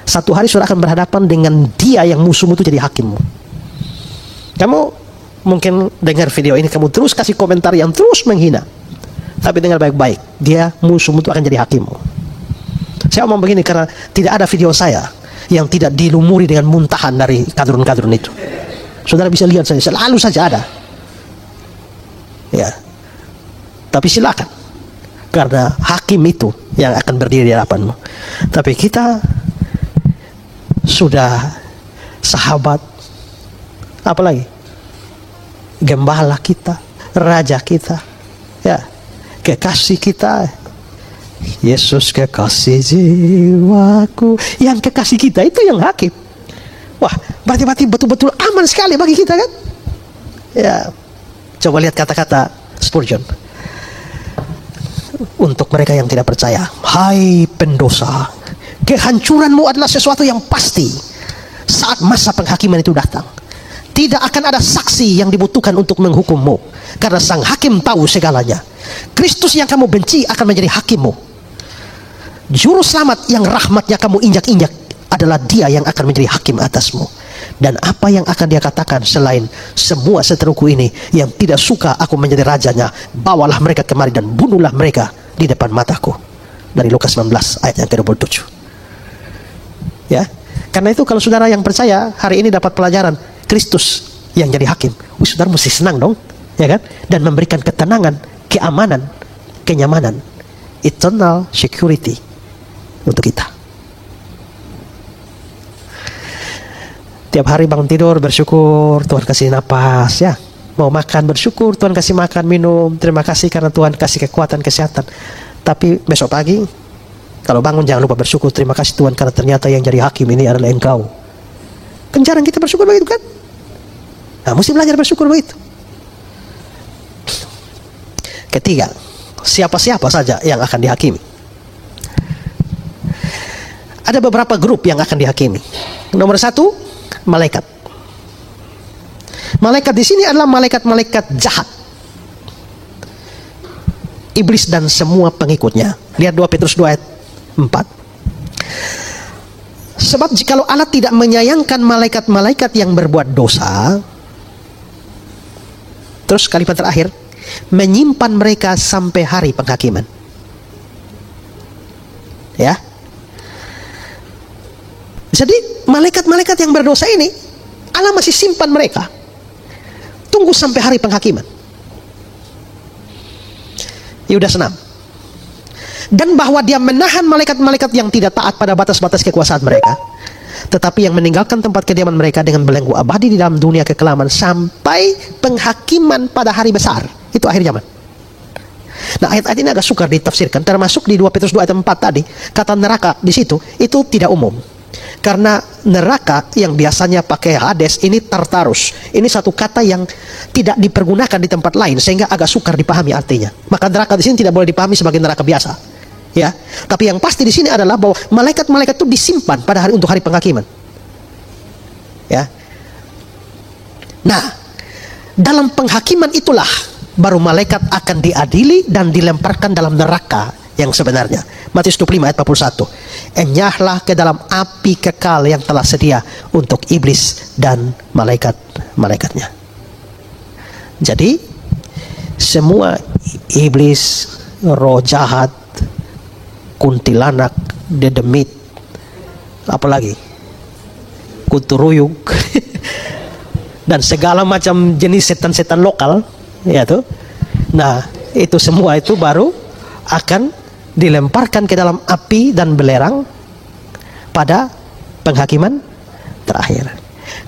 satu hari saudara akan berhadapan dengan dia yang musuhmu itu jadi hakimmu. Kamu mungkin dengar video ini, kamu terus kasih komentar yang terus menghina. Tapi dengar baik-baik, dia musuhmu itu akan jadi hakimmu. Saya omong begini karena tidak ada video saya yang tidak dilumuri dengan muntahan dari kadrun-kadrun itu. Saudara bisa lihat saja, selalu saja ada. Ya. Tapi silakan. Karena hakim itu yang akan berdiri di hadapanmu. Tapi kita sudah sahabat, apalagi gembala kita, raja kita, ya, kekasih kita, Yesus kekasih jiwaku. Yang kekasih kita itu yang hakim. Wah, berarti betul-betul aman sekali bagi kita kan? Ya, coba lihat kata-kata Spurgeon untuk mereka yang tidak percaya. Hai pendosa, kehancuranmu adalah sesuatu yang pasti saat masa penghakiman itu datang. Tidak akan ada saksi yang dibutuhkan untuk menghukummu, karena sang hakim tahu segalanya. Kristus yang kamu benci akan menjadi hakimmu. Juru selamat yang rahmatnya kamu injak-injak adalah dia yang akan menjadi hakim atasmu. Dan apa yang akan dia katakan selain semua seteruku ini yang tidak suka aku menjadi rajanya, bawalah mereka kemari dan bunuhlah mereka di depan mataku. Dari Lukas 19 ayat yang ke-27. Ya, karena itu kalau saudara yang percaya hari ini dapat pelajaran Kristus yang jadi hakim, saudara mesti senang dong, ya kan? Dan memberikan ketenangan, keamanan, kenyamanan, eternal security untuk kita. Tiap hari bangun tidur bersyukur Tuhan kasih napas, ya. Mau makan bersyukur Tuhan kasih makan, minum, terima kasih karena Tuhan kasih kekuatan, kesehatan. Tapi besok pagi kalau bangun jangan lupa bersyukur, terima kasih Tuhan karena ternyata yang jadi hakim ini adalah Engkau. Kan jarang kita bersyukur begitu kan? Nah, mesti belajar bersyukur begitu. Ketiga, siapa-siapa saja yang akan dihakimi. Ada beberapa grup yang akan dihakimi. Nomor satu, malaikat. Malaikat di sini adalah malaikat-malaikat jahat. Iblis dan semua pengikutnya. Lihat 2 Petrus 2 ayat 4. Sebab jikalau Allah tidak menyayangkan malaikat-malaikat yang berbuat dosa, terus kalimat terakhir, menyimpan mereka sampai hari penghakiman. Ya. Jadi malaikat-malaikat yang berdosa ini Allah masih simpan mereka, tunggu sampai hari penghakiman. Yudas 6. Dan bahwa dia menahan malaikat-malaikat yang tidak taat pada batas-batas kekuasaan mereka, tetapi yang meninggalkan tempat kediaman mereka dengan belenggu abadi di dalam dunia kekelaman sampai penghakiman pada hari besar. Itu akhir zaman. Nah, ayat-ayat ini agak sukar ditafsirkan, termasuk di 2 Petrus 2 ayat 4 tadi, kata neraka di situ itu tidak umum. Karena neraka yang biasanya pakai Hades, ini Tartarus. Ini satu kata yang tidak dipergunakan di tempat lain, sehingga agak sukar dipahami artinya. Maka neraka di sini tidak boleh dipahami sebagai neraka biasa. Ya, tapi yang pasti di sini adalah bahwa malaikat-malaikat itu disimpan pada hari untuk hari penghakiman. Ya. Nah, dalam penghakiman itulah baru malaikat akan diadili dan dilemparkan dalam neraka yang sebenarnya. Matius 25 ayat 41. Enyahlah ke dalam api kekal yang telah sedia untuk iblis dan malaikat-malaikatnya. Jadi semua iblis, roh jahat, kuntilanak, dedemit, apalagi kuturuyuk dan segala macam jenis setan-setan lokal, ya tuh. Nah, itu semua itu baru akan dilemparkan ke dalam api dan belerang pada penghakiman terakhir.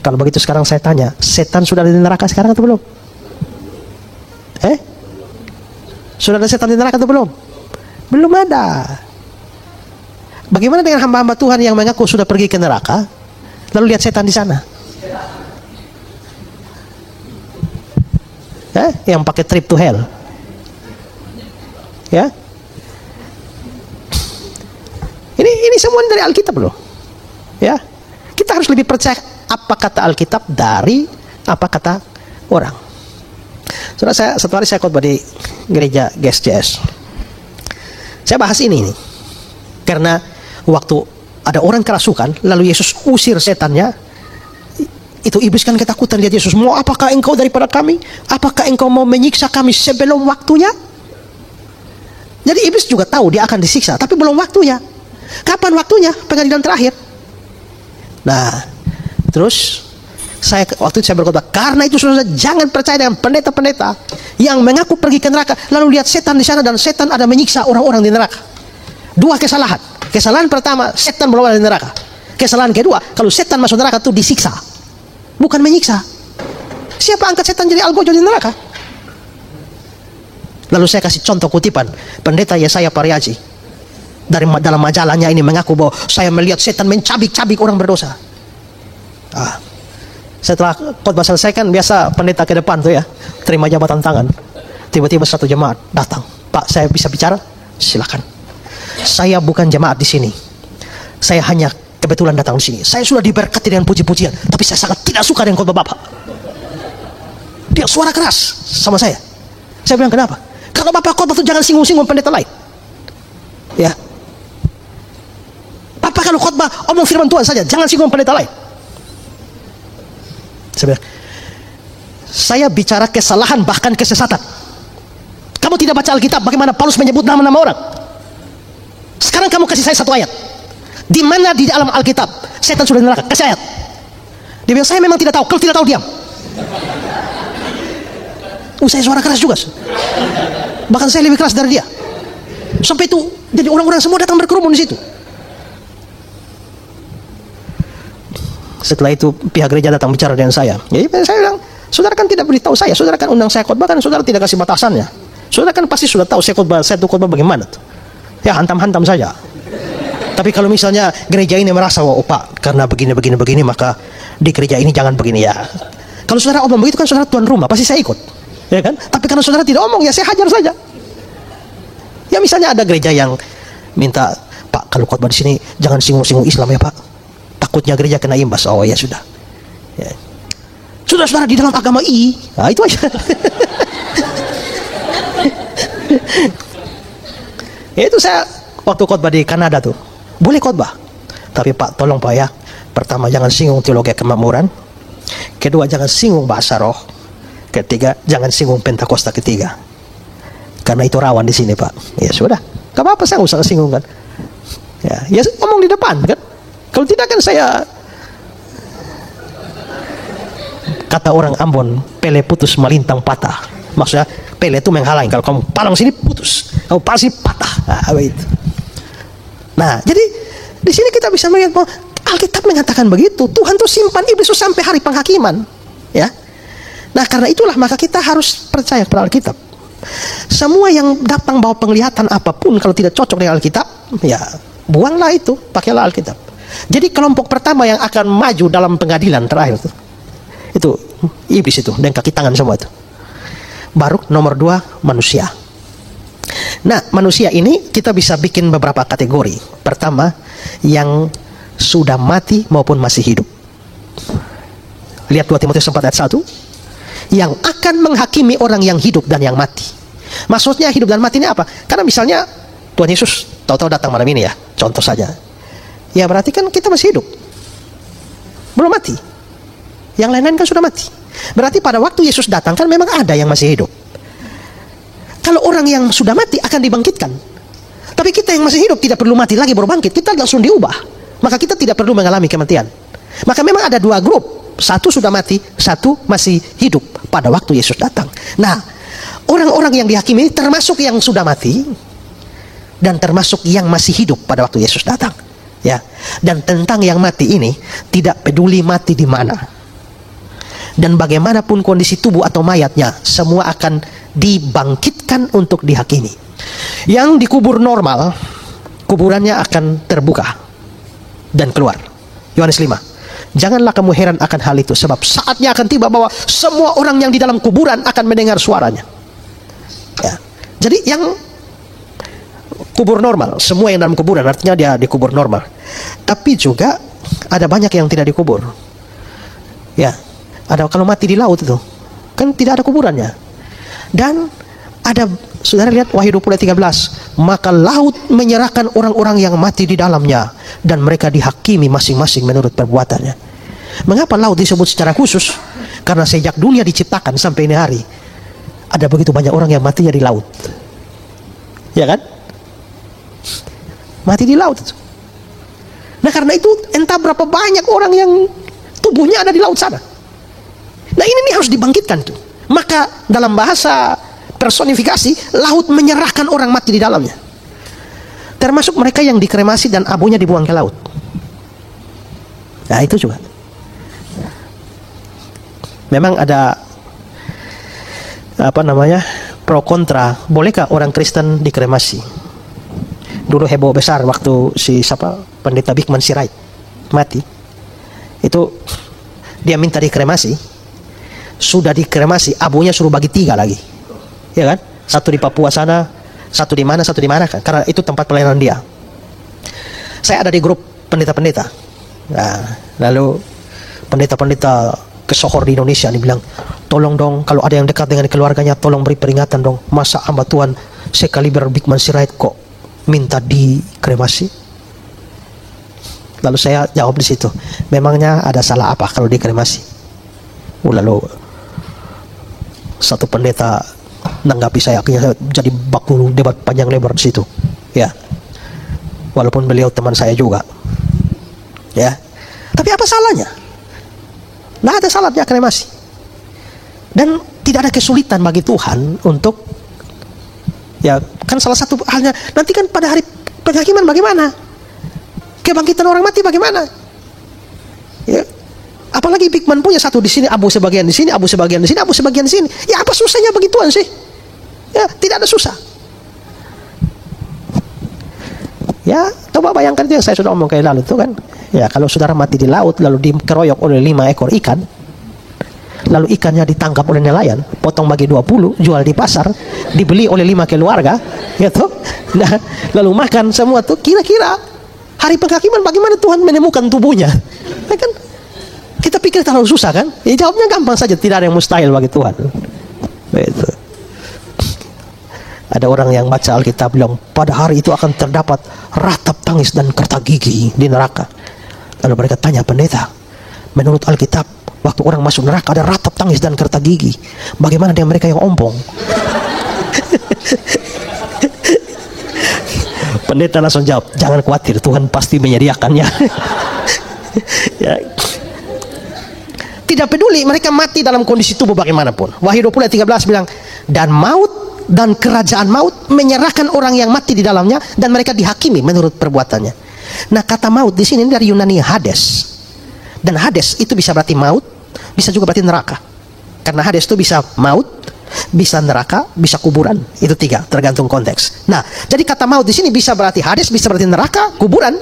Kalau begitu sekarang saya tanya, setan sudah ada di neraka sekarang atau belum? Sudah ada setan di neraka atau belum? Belum ada. Bagaimana dengan hamba-hamba Tuhan yang mengaku sudah pergi ke neraka, lalu lihat setan di sana? Yang pakai trip to hell. Ya. Ini semua dari Alkitab loh. Ya. Kita harus lebih percaya apa kata Alkitab dari apa kata orang. Satu hari saya khotbah di gereja GSJS. Saya bahas ini nih. Karena waktu ada orang kerasukan, lalu Yesus usir setannya, itu iblis kan ketakutan lihat Yesus. Mau apakah engkau daripada kami? Apakah engkau mau menyiksa kami sebelum waktunya? Jadi iblis juga tahu dia akan disiksa, tapi belum waktunya. Kapan waktunya? Pengadilan terakhir. Nah, terus waktu itu saya berkhotbah, karena itu saudara jangan percaya dengan pendeta-pendeta yang mengaku pergi ke neraka, lalu lihat setan di sana dan setan ada menyiksa orang-orang di neraka. Dua kesalahan. Kesalahan pertama, setan belum ada di neraka. Kesalahan kedua, kalau setan masuk neraka itu disiksa, bukan menyiksa. Siapa angkat setan jadi algojo di neraka? Lalu saya kasih contoh kutipan pendeta Yesaya Pariaji dalam majalahnya ini mengaku bahwa saya melihat setan mencabik-cabik orang berdosa. Setelah khotbah selesai kan biasa pendeta ke depan tuh ya, terima jabatan tangan. Tiba-tiba satu jemaat datang, Pak, saya bisa bicara? Silakan. Saya bukan jemaat di sini. Saya hanya kebetulan datang di sini. Saya sudah diberkati dengan puji-pujian, tapi saya sangat tidak suka dengan khotbah Bapak. Dia suara keras sama saya. Saya bilang, kenapa? Kalau Bapak khotbah itu jangan singgung-singgung pendeta lain. Ya. Bapak kalau khotbah omong firman Tuhan saja, jangan singgung pendeta lain. Saya bilang, saya bicara kesalahan bahkan kesesatan. Kamu tidak baca Alkitab, bagaimana Paulus menyebut nama-nama orang? Sekarang kamu kasih saya satu ayat. Di mana di dalam Alkitab setan sudah di neraka? Kasih ayat. Dia bilang, saya memang tidak tahu. Kalau tidak tahu, diam. Saya suara keras juga. Bahkan saya lebih keras dari dia. Sampai itu, jadi orang-orang semua datang berkerumun di situ. Setelah itu pihak gereja datang bicara dengan saya. Jadi saya bilang, saudara kan tidak beritahu saya. Saudara kan undang saya khotbah, kan saudara tidak kasih batasannya. Saudara kan pasti sudah tahu saya khotbah bagaimana tuh. Ya hantam-hantam saja. Tapi kalau misalnya gereja ini merasa, oh Pak, karena begini, maka di gereja ini jangan begini ya. Kalau saudara omong begitu kan saudara tuan rumah, pasti saya ikut. Ya kan? Tapi karena saudara tidak omong, ya saya hajar saja. Ya misalnya ada gereja yang minta, Pak, kalau khotbah di sini jangan singgung-singgung Islam ya Pak. Takutnya gereja kena imbas. Oh ya sudah. Ya. Saudara-saudara di dalam agama nah, itu aja. Ya itu saya waktu khotbah di Kanada tuh, boleh khotbah, tapi Pak tolong Pak ya, pertama jangan singgung teologi kemakmuran, kedua jangan singgung bahasa roh, ketiga jangan singgung Pentakosta ketiga, karena itu rawan di sini Pak. Ya sudah, gak apa-apa, saya usah singgung kan. Ya ngomong di depan kan, kalau tidak kan saya, kata orang Ambon, pele putus malintang patah. Maksudnya pele itu menghalangi, kalau kamu palang sini putus, kamu palang sini patah. Nah, jadi di sini kita bisa melihat bahwa Alkitab mengatakan begitu. Tuhan tuh simpan iblis itu sampai hari penghakiman, ya. Nah, karena itulah maka kita harus percaya kepada Alkitab. Semua yang datang bawa penglihatan apapun kalau tidak cocok dengan Alkitab, ya buanglah itu, pakailah Alkitab. Jadi kelompok pertama yang akan maju dalam pengadilan terakhir itu iblis itu dan kaki tangan semua itu. Baru nomor 2 manusia. Nah, manusia ini kita bisa bikin beberapa kategori. Pertama, yang sudah mati maupun masih hidup. Lihat 2 Timotius 4 ayat 1. Yang akan menghakimi orang yang hidup dan yang mati. Maksudnya hidup dan mati ini apa? Karena misalnya Tuhan Yesus tahu-tahu datang malam ini ya, contoh saja. Ya berarti kan kita masih hidup, belum mati. Yang lain-lain kan sudah mati. Berarti pada waktu Yesus datang kan memang ada yang masih hidup. Kalau orang yang sudah mati akan dibangkitkan. Tapi kita yang masih hidup tidak perlu mati lagi baru bangkit. Kita langsung diubah. Maka kita tidak perlu mengalami kematian. Maka memang ada 2 grup. Satu sudah mati, satu masih hidup pada waktu Yesus datang. Nah, orang-orang yang dihakimi termasuk yang sudah mati, dan termasuk yang masih hidup pada waktu Yesus datang. Ya, dan tentang yang mati ini tidak peduli mati di mana dan bagaimanapun kondisi tubuh atau mayatnya, semua akan dibangkitkan untuk dihakimi. Yang dikubur normal, kuburannya akan terbuka dan keluar. Yohanes 5. Janganlah kamu heran akan hal itu, sebab saatnya akan tiba bahwa semua orang yang di dalam kuburan akan mendengar suaranya. Ya. Jadi yang kubur normal, semua yang dalam kuburan artinya dia dikubur normal. Tapi juga ada banyak yang tidak dikubur. Ya, ada kalau mati di laut itu kan tidak ada kuburannya. Dan ada, saudara lihat Wahyu 20:13, maka laut menyerahkan orang-orang yang mati di dalamnya dan mereka dihakimi masing-masing menurut perbuatannya. Mengapa laut disebut secara khusus? Karena sejak dunia diciptakan sampai ini hari ada begitu banyak orang yang matinya di laut. Ya kan? Mati di laut. Nah karena itu entah berapa banyak orang yang tubuhnya ada di laut sana. Nah ini harus dibangkitkan tuh. Maka dalam bahasa personifikasi, laut menyerahkan orang mati di dalamnya. Termasuk mereka yang dikremasi dan abunya dibuang ke laut. Nah itu juga. Memang ada pro kontra, bolehkah orang Kristen dikremasi? Dulu heboh besar waktu pendeta Bikman Sirait mati. Itu dia minta dikremasi, sudah dikremasi, abunya suruh bagi 3 lagi, ya kan? Satu di Papua sana, satu di mana kan? Karena itu tempat pelayanan dia. Saya ada di grup pendeta-pendeta. Nah, lalu pendeta-pendeta kesohor di Indonesia nih bilang, tolong dong kalau ada yang dekat dengan keluarganya, tolong beri peringatan dong. Masa hamba Tuhan sekaliber Bikman Sirait kok minta dikremasi? Lalu saya jawab di situ, memangnya ada salah apa kalau dikremasi? Lalu satu pendeta nanggapi saya, akhirnya jadi baku debat panjang lebar di situ. Ya, walaupun beliau teman saya juga. Ya, tapi apa salahnya? Nggak ada salahnya kremasi. Dan tidak ada kesulitan bagi Tuhan untuk, ya kan salah satu halnya nanti kan pada hari penghakiman bagaimana? Kebangkitan orang mati bagaimana? Ya, apalagi Bikman punya satu di sini, abu sebagian di sini, abu sebagian di sini, abu sebagian di sini. Ya apa susahnya bagi Tuhan sih? Ya tidak ada susah. Ya coba bayangkan itu yang saya sudah omong kayak lalu itu kan. Ya kalau saudara mati di laut lalu dikeroyok oleh 5 ekor ikan, lalu ikannya ditangkap oleh nelayan, potong bagi 20, jual di pasar, dibeli oleh 5 keluarga, gitu. Nah, lalu makan semua tuh, kira-kira hari penghakiman bagaimana Tuhan menemukan tubuhnya? Ya kan? Kita pikir terlalu susah kan? Ya jawabnya gampang saja, tidak ada yang mustahil bagi Tuhan. Begitu. Ada orang yang baca Alkitab bilang, pada hari itu akan terdapat ratap tangis dan kertak gigi di neraka. Lalu mereka tanya pendeta, menurut Alkitab waktu orang masuk neraka ada ratap tangis dan kertak gigi, bagaimana dengan mereka yang ompong? Pendeta langsung jawab, jangan khawatir, Tuhan pasti menyediakannya. Ya. Tidak peduli mereka mati dalam kondisi tubuh bagaimanapun. Wahyu 20:13 bilang, dan maut dan kerajaan maut menyerahkan orang yang mati di dalamnya dan mereka dihakimi menurut perbuatannya. Nah kata maut di sini dari Yunani Hades. Dan Hades itu bisa berarti maut, bisa juga berarti neraka. Karena Hades itu bisa maut, bisa neraka, bisa kuburan. Itu 3, tergantung konteks. Nah, jadi kata maut di sini bisa berarti Hades, bisa berarti neraka, kuburan.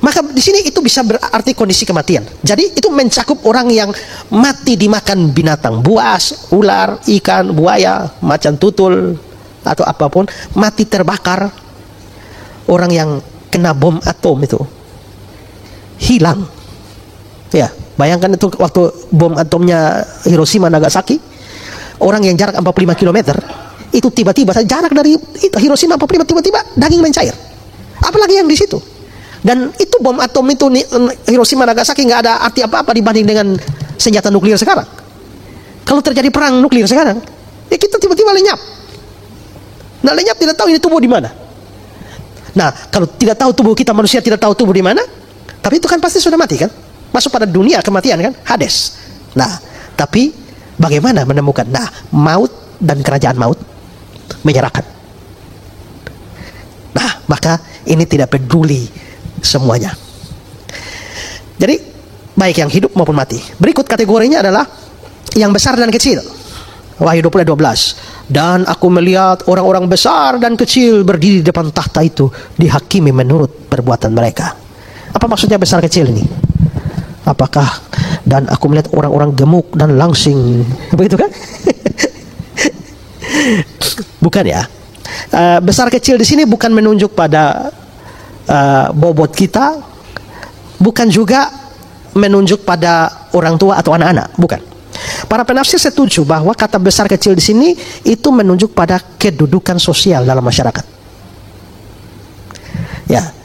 Maka di sini itu bisa berarti kondisi kematian. Jadi itu mencakup orang yang mati dimakan binatang, buas, ular, ikan, buaya, macan tutul atau apapun, mati terbakar. Orang yang kena bom atom itu hilang. Ya, bayangkan itu waktu bom atomnya Hiroshima Nagasaki, orang yang jarak 45 km itu tiba-tiba jarak dari itu Hiroshima 45 tiba-tiba daging mencair. Apalagi yang di situ. Dan itu bom atom itu Hiroshima Nagasaki nggak ada arti apa-apa dibanding dengan senjata nuklir sekarang. Kalau terjadi perang nuklir sekarang, ya kita tiba-tiba lenyap. Nah lenyap tidak tahu ini tubuh di mana. Nah kalau tidak tahu tubuh kita manusia tidak tahu tubuh di mana, tapi itu kan pasti sudah mati kan, masuk pada dunia kematian kan, Hades. Nah tapi bagaimana menemukan? Nah maut dan kerajaan maut menyerahkan. Nah maka ini tidak peduli semuanya. Jadi baik yang hidup maupun mati. Berikut kategorinya adalah yang besar dan kecil. Wahyu 20 ayat 12. Dan aku melihat orang-orang besar dan kecil berdiri di depan tahta itu, dihakimi menurut perbuatan mereka. Apa maksudnya besar kecil ini? Apakah dan aku melihat orang-orang gemuk dan langsing, begitu kan? Bukan ya. Besar kecil di sini bukan menunjuk pada bobot kita, bukan juga menunjuk pada orang tua atau anak-anak, bukan. Para penafsir setuju bahwa kata besar kecil di sini itu menunjuk pada kedudukan sosial dalam masyarakat. Ya.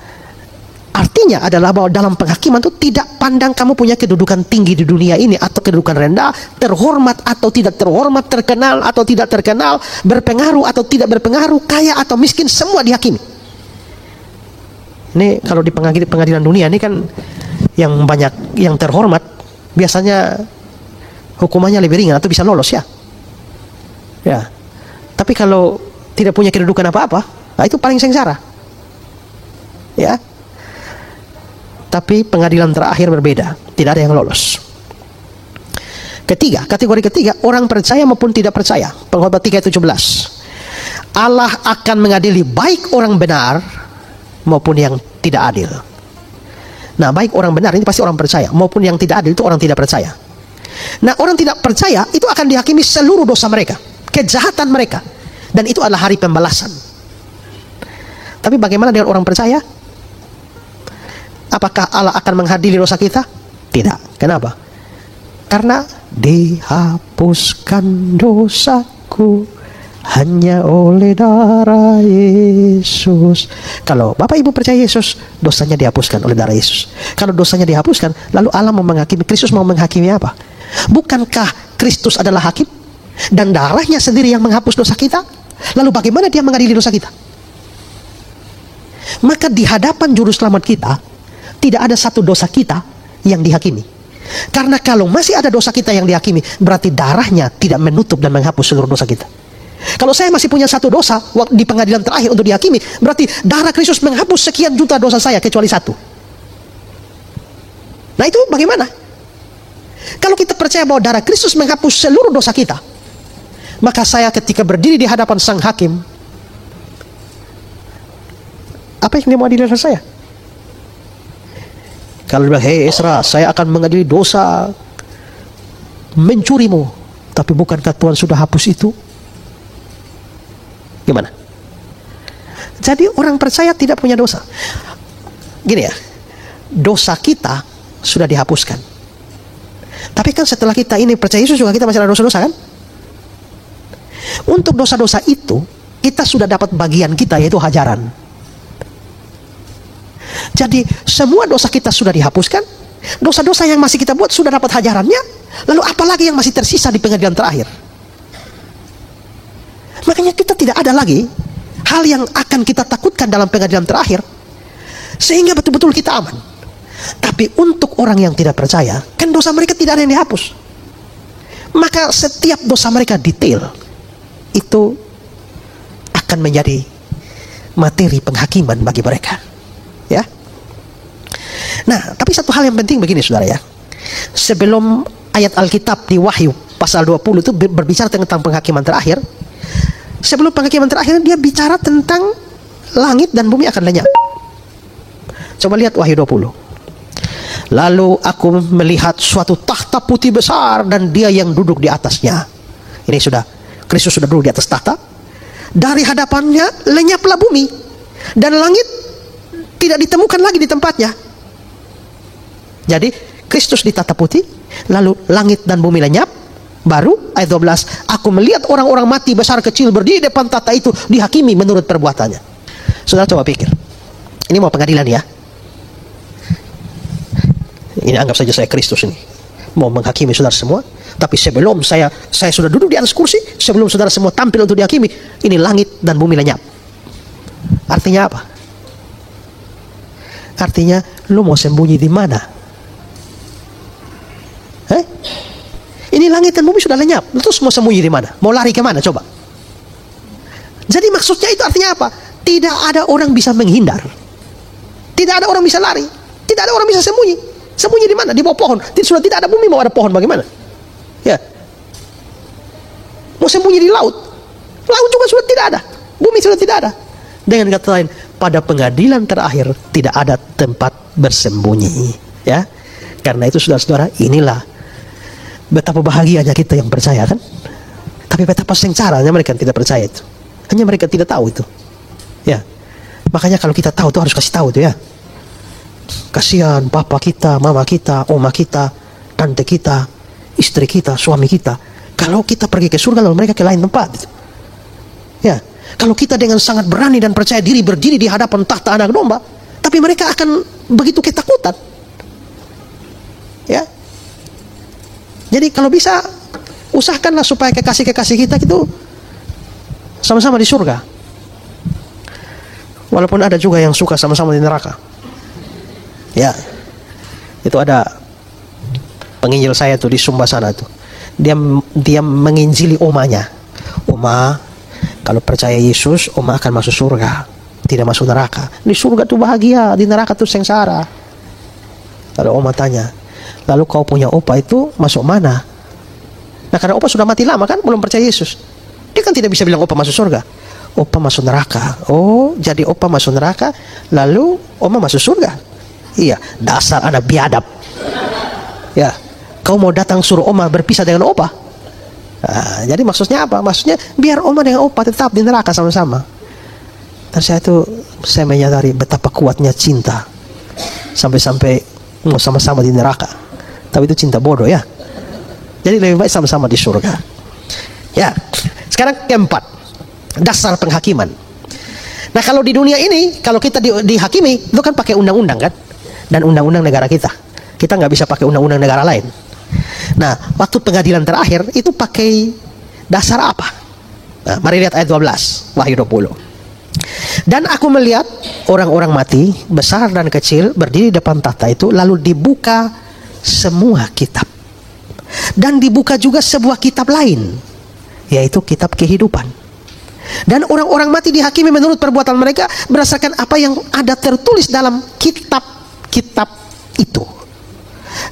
Artinya adalah bahwa dalam penghakiman itu tidak pandang kamu punya kedudukan tinggi di dunia ini atau kedudukan rendah, terhormat atau tidak terhormat, terkenal atau tidak terkenal, berpengaruh atau tidak berpengaruh, kaya atau miskin, semua dihakimi. Ini kalau di pengadilan dunia ini kan yang banyak yang terhormat biasanya hukumannya lebih ringan atau bisa lolos ya. Ya. Tapi kalau tidak punya kedudukan apa-apa, nah itu paling sengsara. Ya. Tapi pengadilan terakhir berbeda, tidak ada yang lolos. Ketiga, kategori ketiga, orang percaya maupun tidak percaya. Pengkhotbah 3:17. Allah akan mengadili baik orang benar maupun yang tidak adil. Nah, baik orang benar ini pasti orang percaya, maupun yang tidak adil itu orang tidak percaya. Nah, orang tidak percaya itu akan dihakimi seluruh dosa mereka, kejahatan mereka, dan itu adalah hari pembalasan. Tapi bagaimana dengan orang percaya? Apakah Allah akan mengadili dosa kita? Tidak. Kenapa? Karena dihapuskan dosaku hanya oleh darah Yesus. Kalau Bapak Ibu percaya Yesus, dosanya dihapuskan oleh darah Yesus. Kalau dosanya dihapuskan, lalu Allah mau menghakimi. Kristus mau menghakimi apa? Bukankah Kristus adalah hakim? Dan darahnya sendiri yang menghapus dosa kita? Lalu bagaimana dia mengadili dosa kita? Maka di hadapan juru selamat kita, tidak ada satu dosa kita yang dihakimi. Karena kalau masih ada dosa kita yang dihakimi, berarti darahnya tidak menutup dan menghapus seluruh dosa kita. Kalau saya masih punya satu dosa di pengadilan terakhir untuk dihakimi, berarti darah Kristus menghapus sekian juta dosa saya kecuali satu. Nah itu bagaimana? Kalau kita percaya bahwa darah Kristus menghapus seluruh dosa kita, maka saya ketika berdiri di hadapan sang hakim, apa yang dia mau adili saya? Kalau dia bilang, hei Ezra, saya akan mengadili dosa mencurimu, tapi bukankah Tuhan sudah hapus itu? Gimana? Jadi orang percaya tidak punya dosa. Gini ya, dosa kita sudah dihapuskan. Tapi kan setelah kita ini percaya Yesus juga kita masih ada dosa-dosa kan? Untuk dosa-dosa itu, kita sudah dapat bagian kita, yaitu hajaran. Jadi semua dosa kita sudah dihapuskan, dosa-dosa yang masih kita buat sudah dapat hajarannya, lalu apalagi yang masih tersisa di pengadilan terakhir? Makanya kita tidak ada lagi hal yang akan kita takutkan dalam pengadilan terakhir, sehingga betul-betul kita aman. Tapi untuk orang yang tidak percaya, kan dosa mereka tidak ada yang dihapus. Maka setiap dosa mereka detail, itu akan menjadi materi penghakiman bagi mereka. Ya. Nah, tapi satu hal yang penting begini saudara ya. Sebelum ayat Alkitab di Wahyu pasal 20 itu berbicara tentang penghakiman terakhir, sebelum penghakiman terakhir dia bicara tentang langit dan bumi akan lenyap. Coba lihat Wahyu 20. Lalu aku melihat suatu tahta putih besar dan dia yang duduk di atasnya. Ini sudah, Kristus sudah duduk di atas tahta. Dari hadapannya lenyaplah bumi dan langit tidak ditemukan lagi di tempatnya. Jadi Kristus di tahta putih, lalu langit dan bumi lenyap. Baru ayat 12, aku melihat orang-orang mati besar kecil berdiri di depan tahta itu, dihakimi menurut perbuatannya. Saudara coba pikir, ini mau pengadilan ya. Ini anggap saja saya Kristus ini mau menghakimi saudara semua. Tapi sebelum saya sudah duduk di atas kursi, sebelum saudara semua tampil untuk dihakimi, ini langit dan bumi lenyap. Artinya apa? Artinya lu mau sembunyi di mana? Ini langit dan bumi sudah lenyap, lu terus mau sembunyi di mana? Mau lari ke mana coba? Jadi maksudnya itu artinya apa? tidak ada orang bisa menghindar. Tidak ada orang bisa lari. Tidak ada orang bisa sembunyi. Sembunyi di mana? Di bawah pohon. Sudah tidak ada bumi, mau ada pohon bagaimana? Ya. Mau sembunyi di laut. Laut juga sudah tidak ada. Bumi sudah tidak ada. Dengan kata lain, pada pengadilan terakhir tidak ada tempat bersembunyi. Ya. Karena itu saudara-saudara, inilah betapa bahagianya kita yang percaya, kan? Tapi betapa sengsaranya mereka tidak percaya itu. Hanya mereka tidak tahu itu. Ya. Makanya kalau kita tahu itu harus kasih tahu itu, ya. Kasihan papa kita, mama kita, oma kita, tante kita, istri kita, suami kita. Kalau kita pergi ke surga lalu mereka ke lain tempat itu. Ya. Kalau kita dengan sangat berani dan percaya diri berdiri di hadapan tahta anak domba, tapi mereka akan begitu ketakutan. Ya. Jadi kalau bisa usahakanlah supaya kekasih-kekasih kita itu sama-sama di surga. Walaupun ada juga yang suka sama-sama di neraka. Ya. Itu ada penginjil saya tuh di Sumba sana tuh. Dia menginjili omanya. Oma, kalau percaya Yesus, oma akan masuk surga, tidak masuk neraka. Di surga tuh bahagia, di neraka tuh sengsara. Lalu oma tanya, lalu kau punya opa itu masuk mana? Nah, karena opa sudah mati lama kan, belum percaya Yesus. Dia kan tidak bisa bilang opa masuk surga. Opa masuk neraka. Oh, jadi opa masuk neraka, lalu oma masuk surga. Iya, dasar anak biadab. Ya, kau mau datang suruh oma berpisah dengan opa? Nah, jadi maksudnya apa? Maksudnya biar oma dengan opa tetap di neraka sama-sama. Dan saya menyadari betapa kuatnya cinta. Sampai-sampai mau sama-sama di neraka. Tapi itu cinta bodoh, ya. Jadi lebih baik sama-sama di surga. Ya. Sekarang keempat, dasar penghakiman. Nah, kalau di dunia ini, kalau kita dihakimi, itu kan pakai undang-undang, kan? Dan undang-undang negara kita. Kita nggak bisa pakai undang-undang negara lain. Nah, waktu pengadilan terakhir itu pakai dasar apa? Nah, mari lihat ayat 12, Wahyu 20. Dan aku melihat orang-orang mati, besar dan kecil, berdiri depan tahta itu, lalu dibuka semua kitab. Dan dibuka juga sebuah kitab lain, yaitu kitab kehidupan. Dan orang-orang mati dihakimi menurut perbuatan mereka berdasarkan apa yang ada tertulis dalam kitab-kitab itu.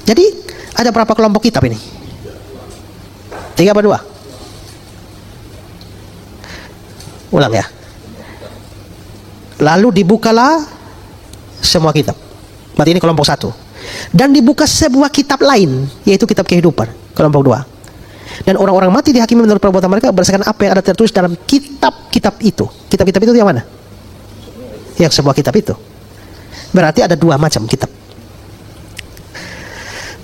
Jadi ada berapa kelompok kitab ini? 3 apa 2? Ulang ya. Lalu dibukalah semua kitab. Berarti ini kelompok 1. Dan dibuka sebuah kitab lain, yaitu kitab kehidupan, kelompok 2. Dan orang-orang mati dihakimi menurut perbuatan mereka berdasarkan apa yang ada tertulis dalam kitab-kitab itu. Kitab-kitab itu yang mana? Yang semua kitab itu. Berarti ada 2 macam kitab.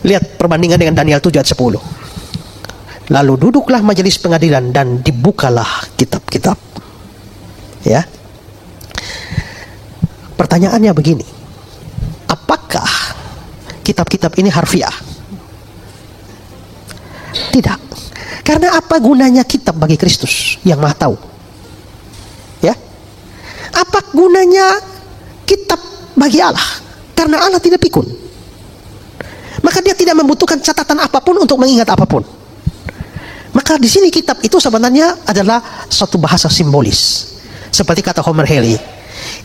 Lihat perbandingan dengan Daniel 7 ayat 10. Lalu duduklah majelis pengadilan dan dibukalah kitab-kitab. Ya. Pertanyaannya begini. Apakah kitab-kitab ini harfiah? Tidak. Karena apa gunanya kitab bagi Kristus yang Maha Tahu? Ya. Apa gunanya kitab bagi Allah? Karena Allah tidak pikun. Maka dia tidak membutuhkan catatan apapun untuk mengingat apapun. Maka di sini kitab itu sebenarnya adalah suatu bahasa simbolis. Seperti kata Homer Haley,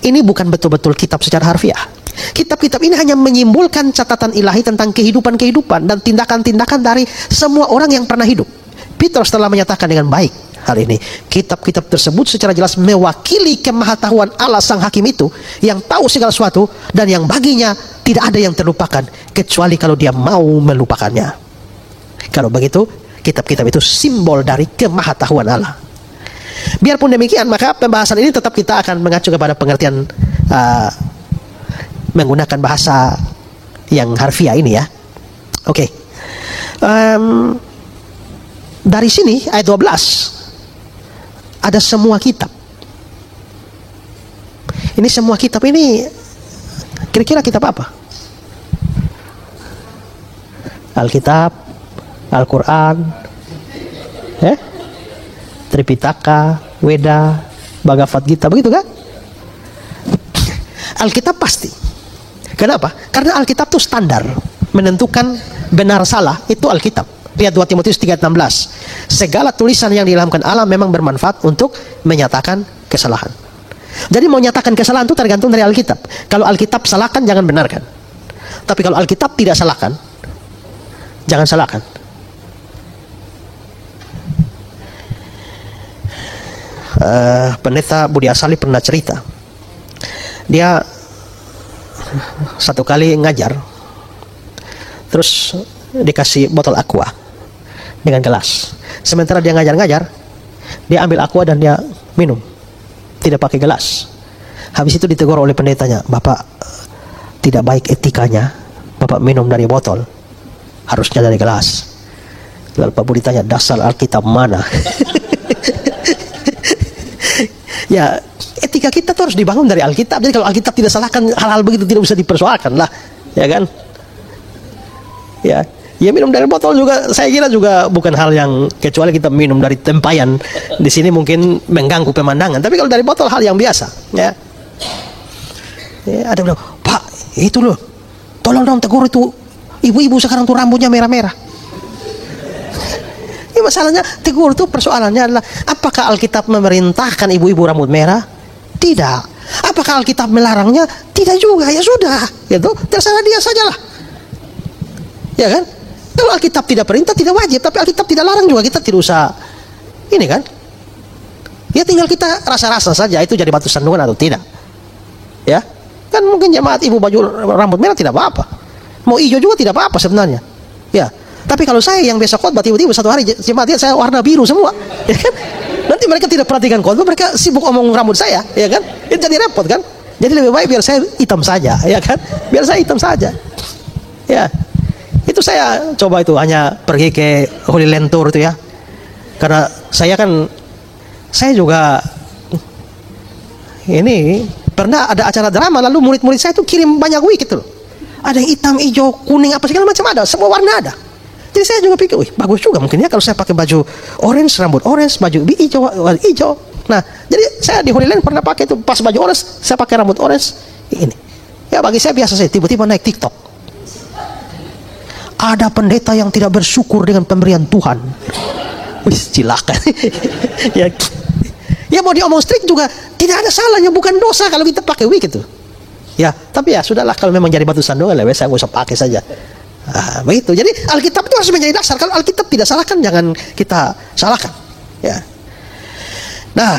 ini bukan betul-betul kitab secara harfiah. Kitab-kitab ini hanya menyimbolkan catatan ilahi tentang kehidupan-kehidupan dan tindakan-tindakan dari semua orang yang pernah hidup. Petrus telah menyatakan dengan baik hal ini. Kitab-kitab tersebut secara jelas mewakili kemahatauan Allah sang hakim itu, yang tahu segala sesuatu dan yang baginya tidak ada yang terlupakan kecuali kalau dia mau melupakannya. Kalau begitu, kitab-kitab itu simbol dari kemahatauan Allah. Biarpun demikian, maka pembahasan ini tetap kita akan mengacu kepada pengertian menggunakan bahasa yang harfiah ini, ya. Oke. Dari sini ayat 12 ada semua kitab. Ini semua kitab ini kira-kira kitab apa? Alkitab, Al-Quran, Tripitaka, Weda, Bhagavad Gita, begitu kan? Alkitab pasti. Kenapa? Karena Alkitab itu standar menentukan benar salah, itu Alkitab. Lihat 2 Timotius 3:16. Segala tulisan yang diilhamkan Allah memang bermanfaat untuk menyatakan kesalahan. Jadi mau nyatakan kesalahan itu tergantung dari Alkitab. Kalau Alkitab salahkan, jangan benarkan. Tapi kalau Alkitab tidak salahkan, jangan salahkan. Pendeta Budi Asali pernah cerita, dia satu kali ngajar, terus dikasih botol aqua dengan gelas. Sementara dia ngajar-ngajar, dia ambil aqua dan dia minum, tidak pakai gelas. Habis itu ditegur oleh pendetanya, "Bapak, tidak baik etikanya, Bapak minum dari botol, harusnya dari gelas." Lalu Pak Budi tanya, "Dasar Alkitab mana?" Ya, etika kita tuh harus dibangun dari Alkitab. Jadi kalau Alkitab tidak salahkan, hal-hal begitu tidak bisa dipersoalkan lah, ya kan? Ya, minum dari botol juga, saya kira juga bukan hal yang, kecuali kita minum dari tempayan. Di sini mungkin mengganggu pemandangan. Tapi kalau dari botol hal yang biasa, ya. Ya, ada bilang, "Pak, itu loh, tolong dong tegur itu ibu-ibu sekarang tuh rambutnya merah-merah." Masalahnya tegur itu persoalannya adalah, apakah Alkitab memerintahkan ibu-ibu rambut merah? Tidak. Apakah Alkitab melarangnya? Tidak juga. Ya sudah, gitu. Terserah dia sajalah. Ya kan? Kalau Alkitab tidak perintah, tidak wajib. Tapi Alkitab tidak larang juga, kita tidak usah ini kan? Ya tinggal kita rasa-rasa saja itu jadi batu sandungan atau tidak. Ya, kan mungkin jemaat ibu baju rambut merah tidak apa-apa. Mau hijau juga tidak apa-apa sebenarnya. Ya. Tapi kalau saya yang biasa khotbah, tiba-tiba satu hari jemaat saya warna biru semua, ya kan? Nanti mereka tidak perhatikan khotbah, mereka sibuk omong rambut saya, ya kan? Itu jadi repot kan? Jadi lebih baik biar saya hitam saja, ya kan? Biar saya hitam saja. Ya, itu saya coba itu hanya pergi ke Holy Land Tour itu ya, karena saya juga ini pernah ada acara drama, lalu murid-murid saya itu kirim banyak wig gitu loh. Ada yang hitam, hijau, kuning, apa segala macam ada, semua warna ada. Jadi saya juga pikir, wih bagus juga mungkin ya kalau saya pakai baju orange, rambut orange, baju hijau. Nah, jadi saya di Holy Land pernah pakai itu, pas baju orange, saya pakai rambut orange ini. Ya bagi saya biasa saja. Tiba-tiba naik TikTok, ada pendeta yang tidak bersyukur dengan pemberian Tuhan. Wih, cilaka. Ya mau diomong strict juga tidak ada salahnya, bukan dosa kalau kita pakai wig itu. Ya, tapi ya sudahlah, kalau memang jadi batu sandungan lah, saya nggak usah pakai saja. Begitu. Jadi Alkitab itu harus menjadi dasar. Kalau Alkitab tidak salahkan, jangan kita salahkan. Ya. Nah,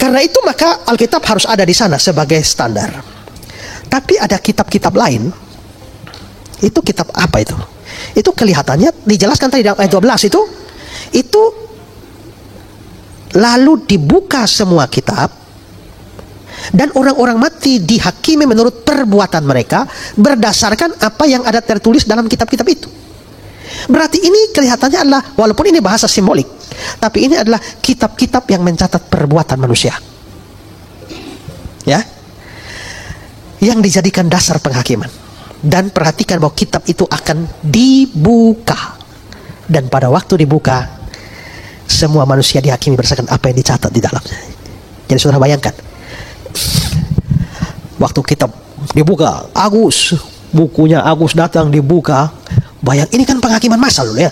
karena itu maka Alkitab harus ada di sana sebagai standar. Tapi ada kitab-kitab lain. Itu kitab apa itu? Itu kelihatannya dijelaskan tadi ayat 12 itu lalu dibuka semua kitab. Dan orang-orang mati dihakimi menurut perbuatan mereka berdasarkan apa yang ada tertulis dalam kitab-kitab itu. Berarti ini kelihatannya adalah, walaupun ini bahasa simbolik, tapi ini adalah kitab-kitab yang mencatat perbuatan manusia, ya, yang dijadikan dasar penghakiman. Dan perhatikan bahwa kitab itu akan dibuka, dan pada waktu dibuka semua manusia dihakimi berdasarkan apa yang dicatat di dalamnya. Jadi saudara bayangkan, waktu kitab dibuka, bukunya Agus datang dibuka, ini kan penghakiman massal loh ya.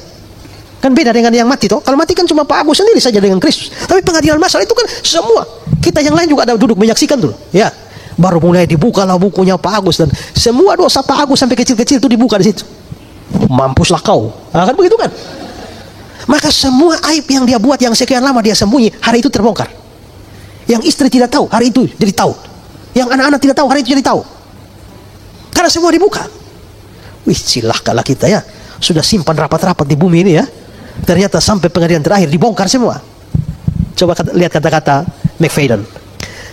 Kan beda dengan yang mati toh. Kalau mati kan cuma Pak Agus sendiri saja dengan Kristus. Tapi pengadilan massal itu kan semua. Kita yang lain juga ada duduk menyaksikan tuh. Ya. Baru mulai dibuka lah bukunya Pak Agus, dan semua dosa Pak Agus sampai kecil-kecil itu dibuka di situ. Mampuslah kau. Kan begitu kan? Maka semua aib yang dia buat yang sekian lama dia sembunyi, hari itu terbongkar. Yang istri tidak tahu, hari itu jadi tahu. Yang anak-anak tidak tahu, hari itu jadi tahu. Karena semua dibuka. Wih, silahkanlah kita ya. Sudah simpan rapat-rapat di bumi ini ya. Ternyata sampai pengadilan terakhir dibongkar semua. Coba lihat kata-kata McFadden.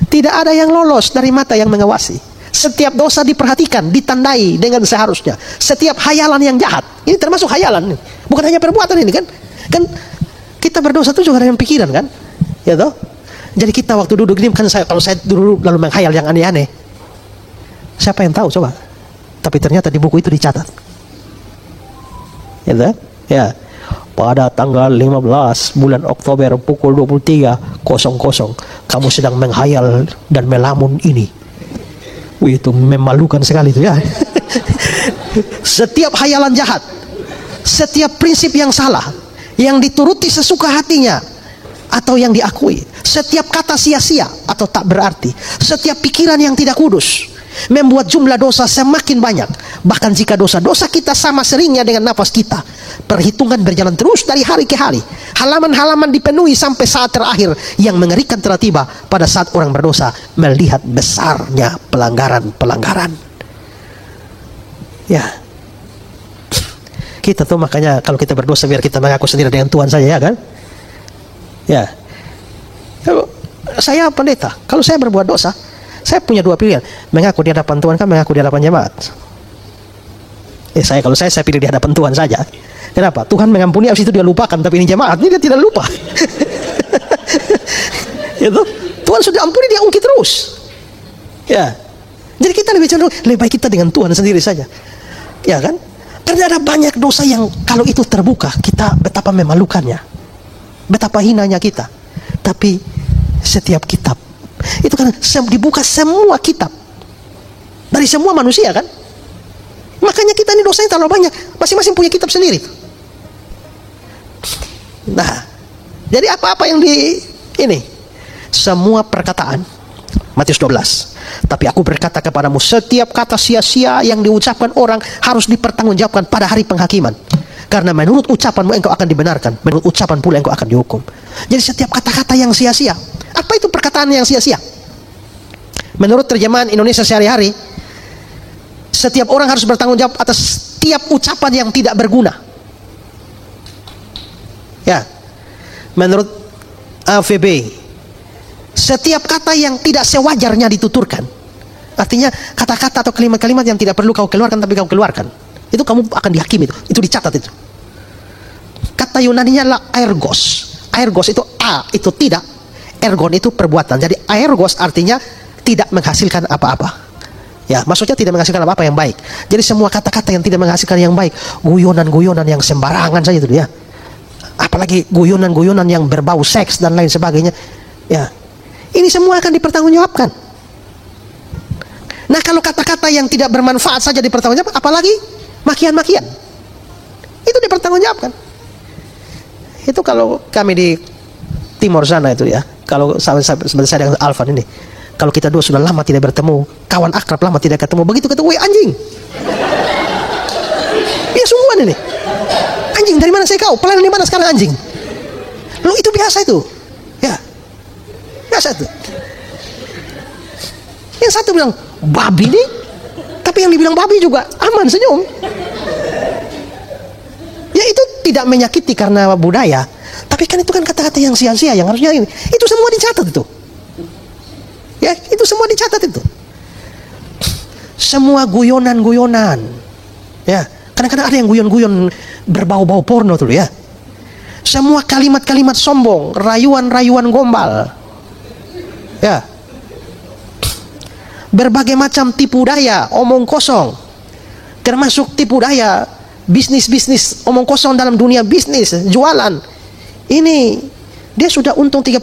Tidak ada yang lolos dari mata yang mengawasi. Setiap dosa diperhatikan, ditandai dengan seharusnya. Setiap hayalan yang jahat, ini termasuk hayalan. Bukan hanya perbuatan ini kan. Kan kita berdosa itu juga dengan pikiran kan. Ya toh? Jadi kita waktu duduk ini kan, kalau saya dulu lalu menghayal yang aneh-aneh, siapa yang tahu coba? Tapi ternyata di buku itu dicatat. Ya, ya. Pada tanggal 15 bulan Oktober pukul 23.00 kamu sedang menghayal dan melamun ini. Wih, itu memalukan sekali itu ya. Setiap hayalan jahat, setiap prinsip yang salah, yang dituruti sesuka hatinya, atau yang diakui, setiap kata sia-sia atau tak berarti, setiap pikiran yang tidak kudus membuat jumlah dosa semakin banyak. Bahkan jika dosa-dosa kita sama seringnya dengan nafas kita, perhitungan berjalan terus dari hari ke hari. Halaman-halaman dipenuhi sampai saat terakhir yang mengerikan telah tiba, pada saat orang berdosa melihat besarnya pelanggaran-pelanggaran. Ya, kita tuh makanya kalau kita berdosa biar kita mengaku sendiri dengan Tuhan saja, ya kan? Ya, saya pendeta, kalau saya berbuat dosa, saya punya dua pilihan: mengaku di hadapan Tuhan kan mengaku di hadapan jemaat. Kalau saya pilih di hadapan Tuhan saja. Kenapa? Tuhan mengampuni, habis itu dia lupakan, tapi ini jemaat ini dia tidak lupa. Itu Tuhan sudah ampuni, dia ungkit terus. Ya, jadi kita lebih cenderung lebih baik kita dengan Tuhan sendiri saja, ya kan? Karena ada banyak dosa yang kalau itu terbuka, kita betapa memalukannya, betapa hinanya kita. Tapi setiap kitab itu kan dibuka, semua kitab dari semua manusia kan. Makanya kita ini dosanya terlalu banyak, masing-masing punya kitab sendiri. Nah, jadi apa-apa yang ini semua perkataan Matius 12. Tapi aku berkata kepadamu, setiap kata sia-sia yang diucapkan orang harus dipertanggungjawabkan pada hari penghakiman. Karena menurut ucapanmu engkau akan dibenarkan, menurut ucapan pula engkau akan dihukum. Jadi setiap kata-kata yang sia-sia. Apa itu perkataan yang sia-sia? Menurut terjemahan Indonesia sehari-hari, setiap orang harus bertanggung jawab atas setiap ucapan yang tidak berguna. Ya, menurut AVB, setiap kata yang tidak sewajarnya dituturkan. Artinya kata-kata atau kalimat-kalimat yang tidak perlu kau keluarkan tapi kau keluarkan, itu kamu akan dihakimi. Itu dicatat itu. Kata Yunaninya adalah aergos. Aergos itu itu tidak, ergon itu perbuatan. Jadi aergos artinya tidak menghasilkan apa-apa. Ya, maksudnya tidak menghasilkan apa-apa yang baik. Jadi semua kata-kata yang tidak menghasilkan yang baik, guyonan-guyonan yang sembarangan saja itu ya. Apalagi guyonan-guyonan yang berbau seks dan lain sebagainya. Ya, ini semua akan dipertanggungjawabkan. Nah, kalau kata-kata yang tidak bermanfaat saja dipertanggungjawabkan, apalagi makian-makian, itu dipertanggungjawabkan. Itu kalau kami di Timur sana itu ya, kalau seperti saya dengan Alvan ini, kalau kita dua sudah lama tidak bertemu, kawan akrab lama tidak ketemu, begitu ketemu, anjing. Ya semua ini. Anjing, dari mana saya kau? Pelayanan di mana sekarang anjing? Lo itu biasa itu. Ya. Biasa itu. Yang satu bilang babi nih, tapi yang dibilang babi juga aman, senyum. Ya itu tidak menyakiti karena budaya, tapi kan itu kan kata-kata yang sia-sia yang harusnya ini. Itu semua dicatat itu. Ya, itu semua dicatat itu. Semua guyonan-guyonan. Ya, kadang-kadang ada yang guyon-guyon berbau-bau porno tuh ya. Semua kalimat-kalimat sombong, rayuan-rayuan gombal. Ya. Berbagai macam tipu daya, omong kosong. Termasuk tipu daya bisnis-bisnis omong kosong dalam dunia bisnis, jualan. Ini dia sudah untung 30%,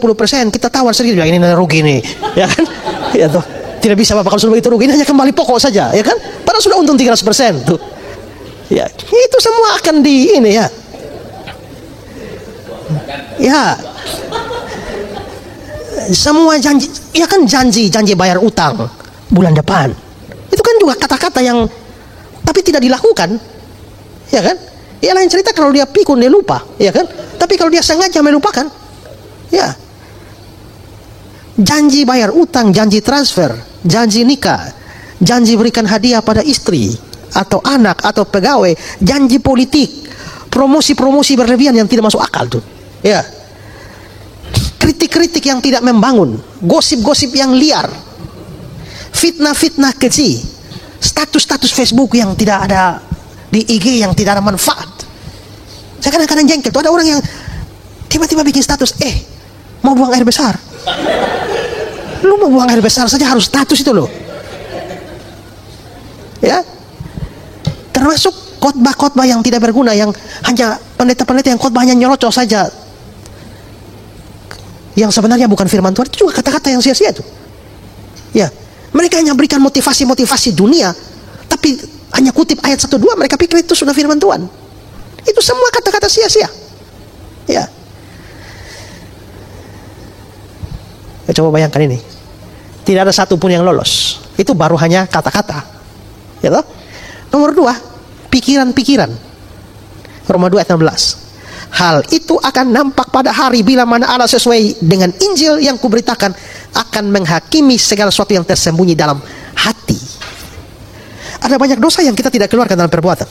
kita tawar sedikit, ya ini rugi nih, ya kan? Ya tuh, tidak bisa Bapak kalau sudah begitu rugi, ini hanya kembali pokok saja, ya kan? Padahal sudah untung 300% tuh. Ya, itu semua akan di ini ya. Ya. Semua janji, ya kan janji bayar utang bulan depan. Itu kan juga kata-kata yang tapi tidak dilakukan. Ya kan? Ya lain cerita kalau dia pikun, dia lupa, ya kan? Tapi kalau dia sengaja melupakan, ya. Janji bayar utang, janji transfer, janji nikah, janji berikan hadiah pada istri atau anak atau pegawai, janji politik, promosi-promosi berlebihan yang tidak masuk akal tuh. Ya. Kritik-kritik yang tidak membangun, gosip-gosip yang liar, fitnah-fitnah keji, status-status Facebook yang tidak ada, di IG yang tidak ada manfaat. Saya kadang-kadang jengkel tuh, ada orang yang tiba-tiba bikin status, mau buang air besar. Lu mau buang air besar saja harus status itu loh. Ya. Termasuk khotbah-khotbah yang tidak berguna, yang hanya pendeta-pendeta yang khotbahnya nyerocos saja, yang sebenarnya bukan firman Tuhan. Itu juga kata-kata yang sia-sia itu. Ya. Mereka hanya berikan motivasi-motivasi dunia, tapi hanya kutip ayat 1-2, mereka pikir itu sudah firman Tuhan. Itu semua kata-kata sia-sia. Ya. Coba bayangkan ini. Tidak ada satupun yang lolos. Itu baru hanya kata-kata. Ya toh? Nomor 2, pikiran-pikiran. Roma 2:16. Hal itu akan nampak pada hari bila mana Allah sesuai dengan Injil yang kuberitakan akan menghakimi segala sesuatu yang tersembunyi dalam hati. Ada banyak dosa yang kita tidak keluarkan dalam perbuatan,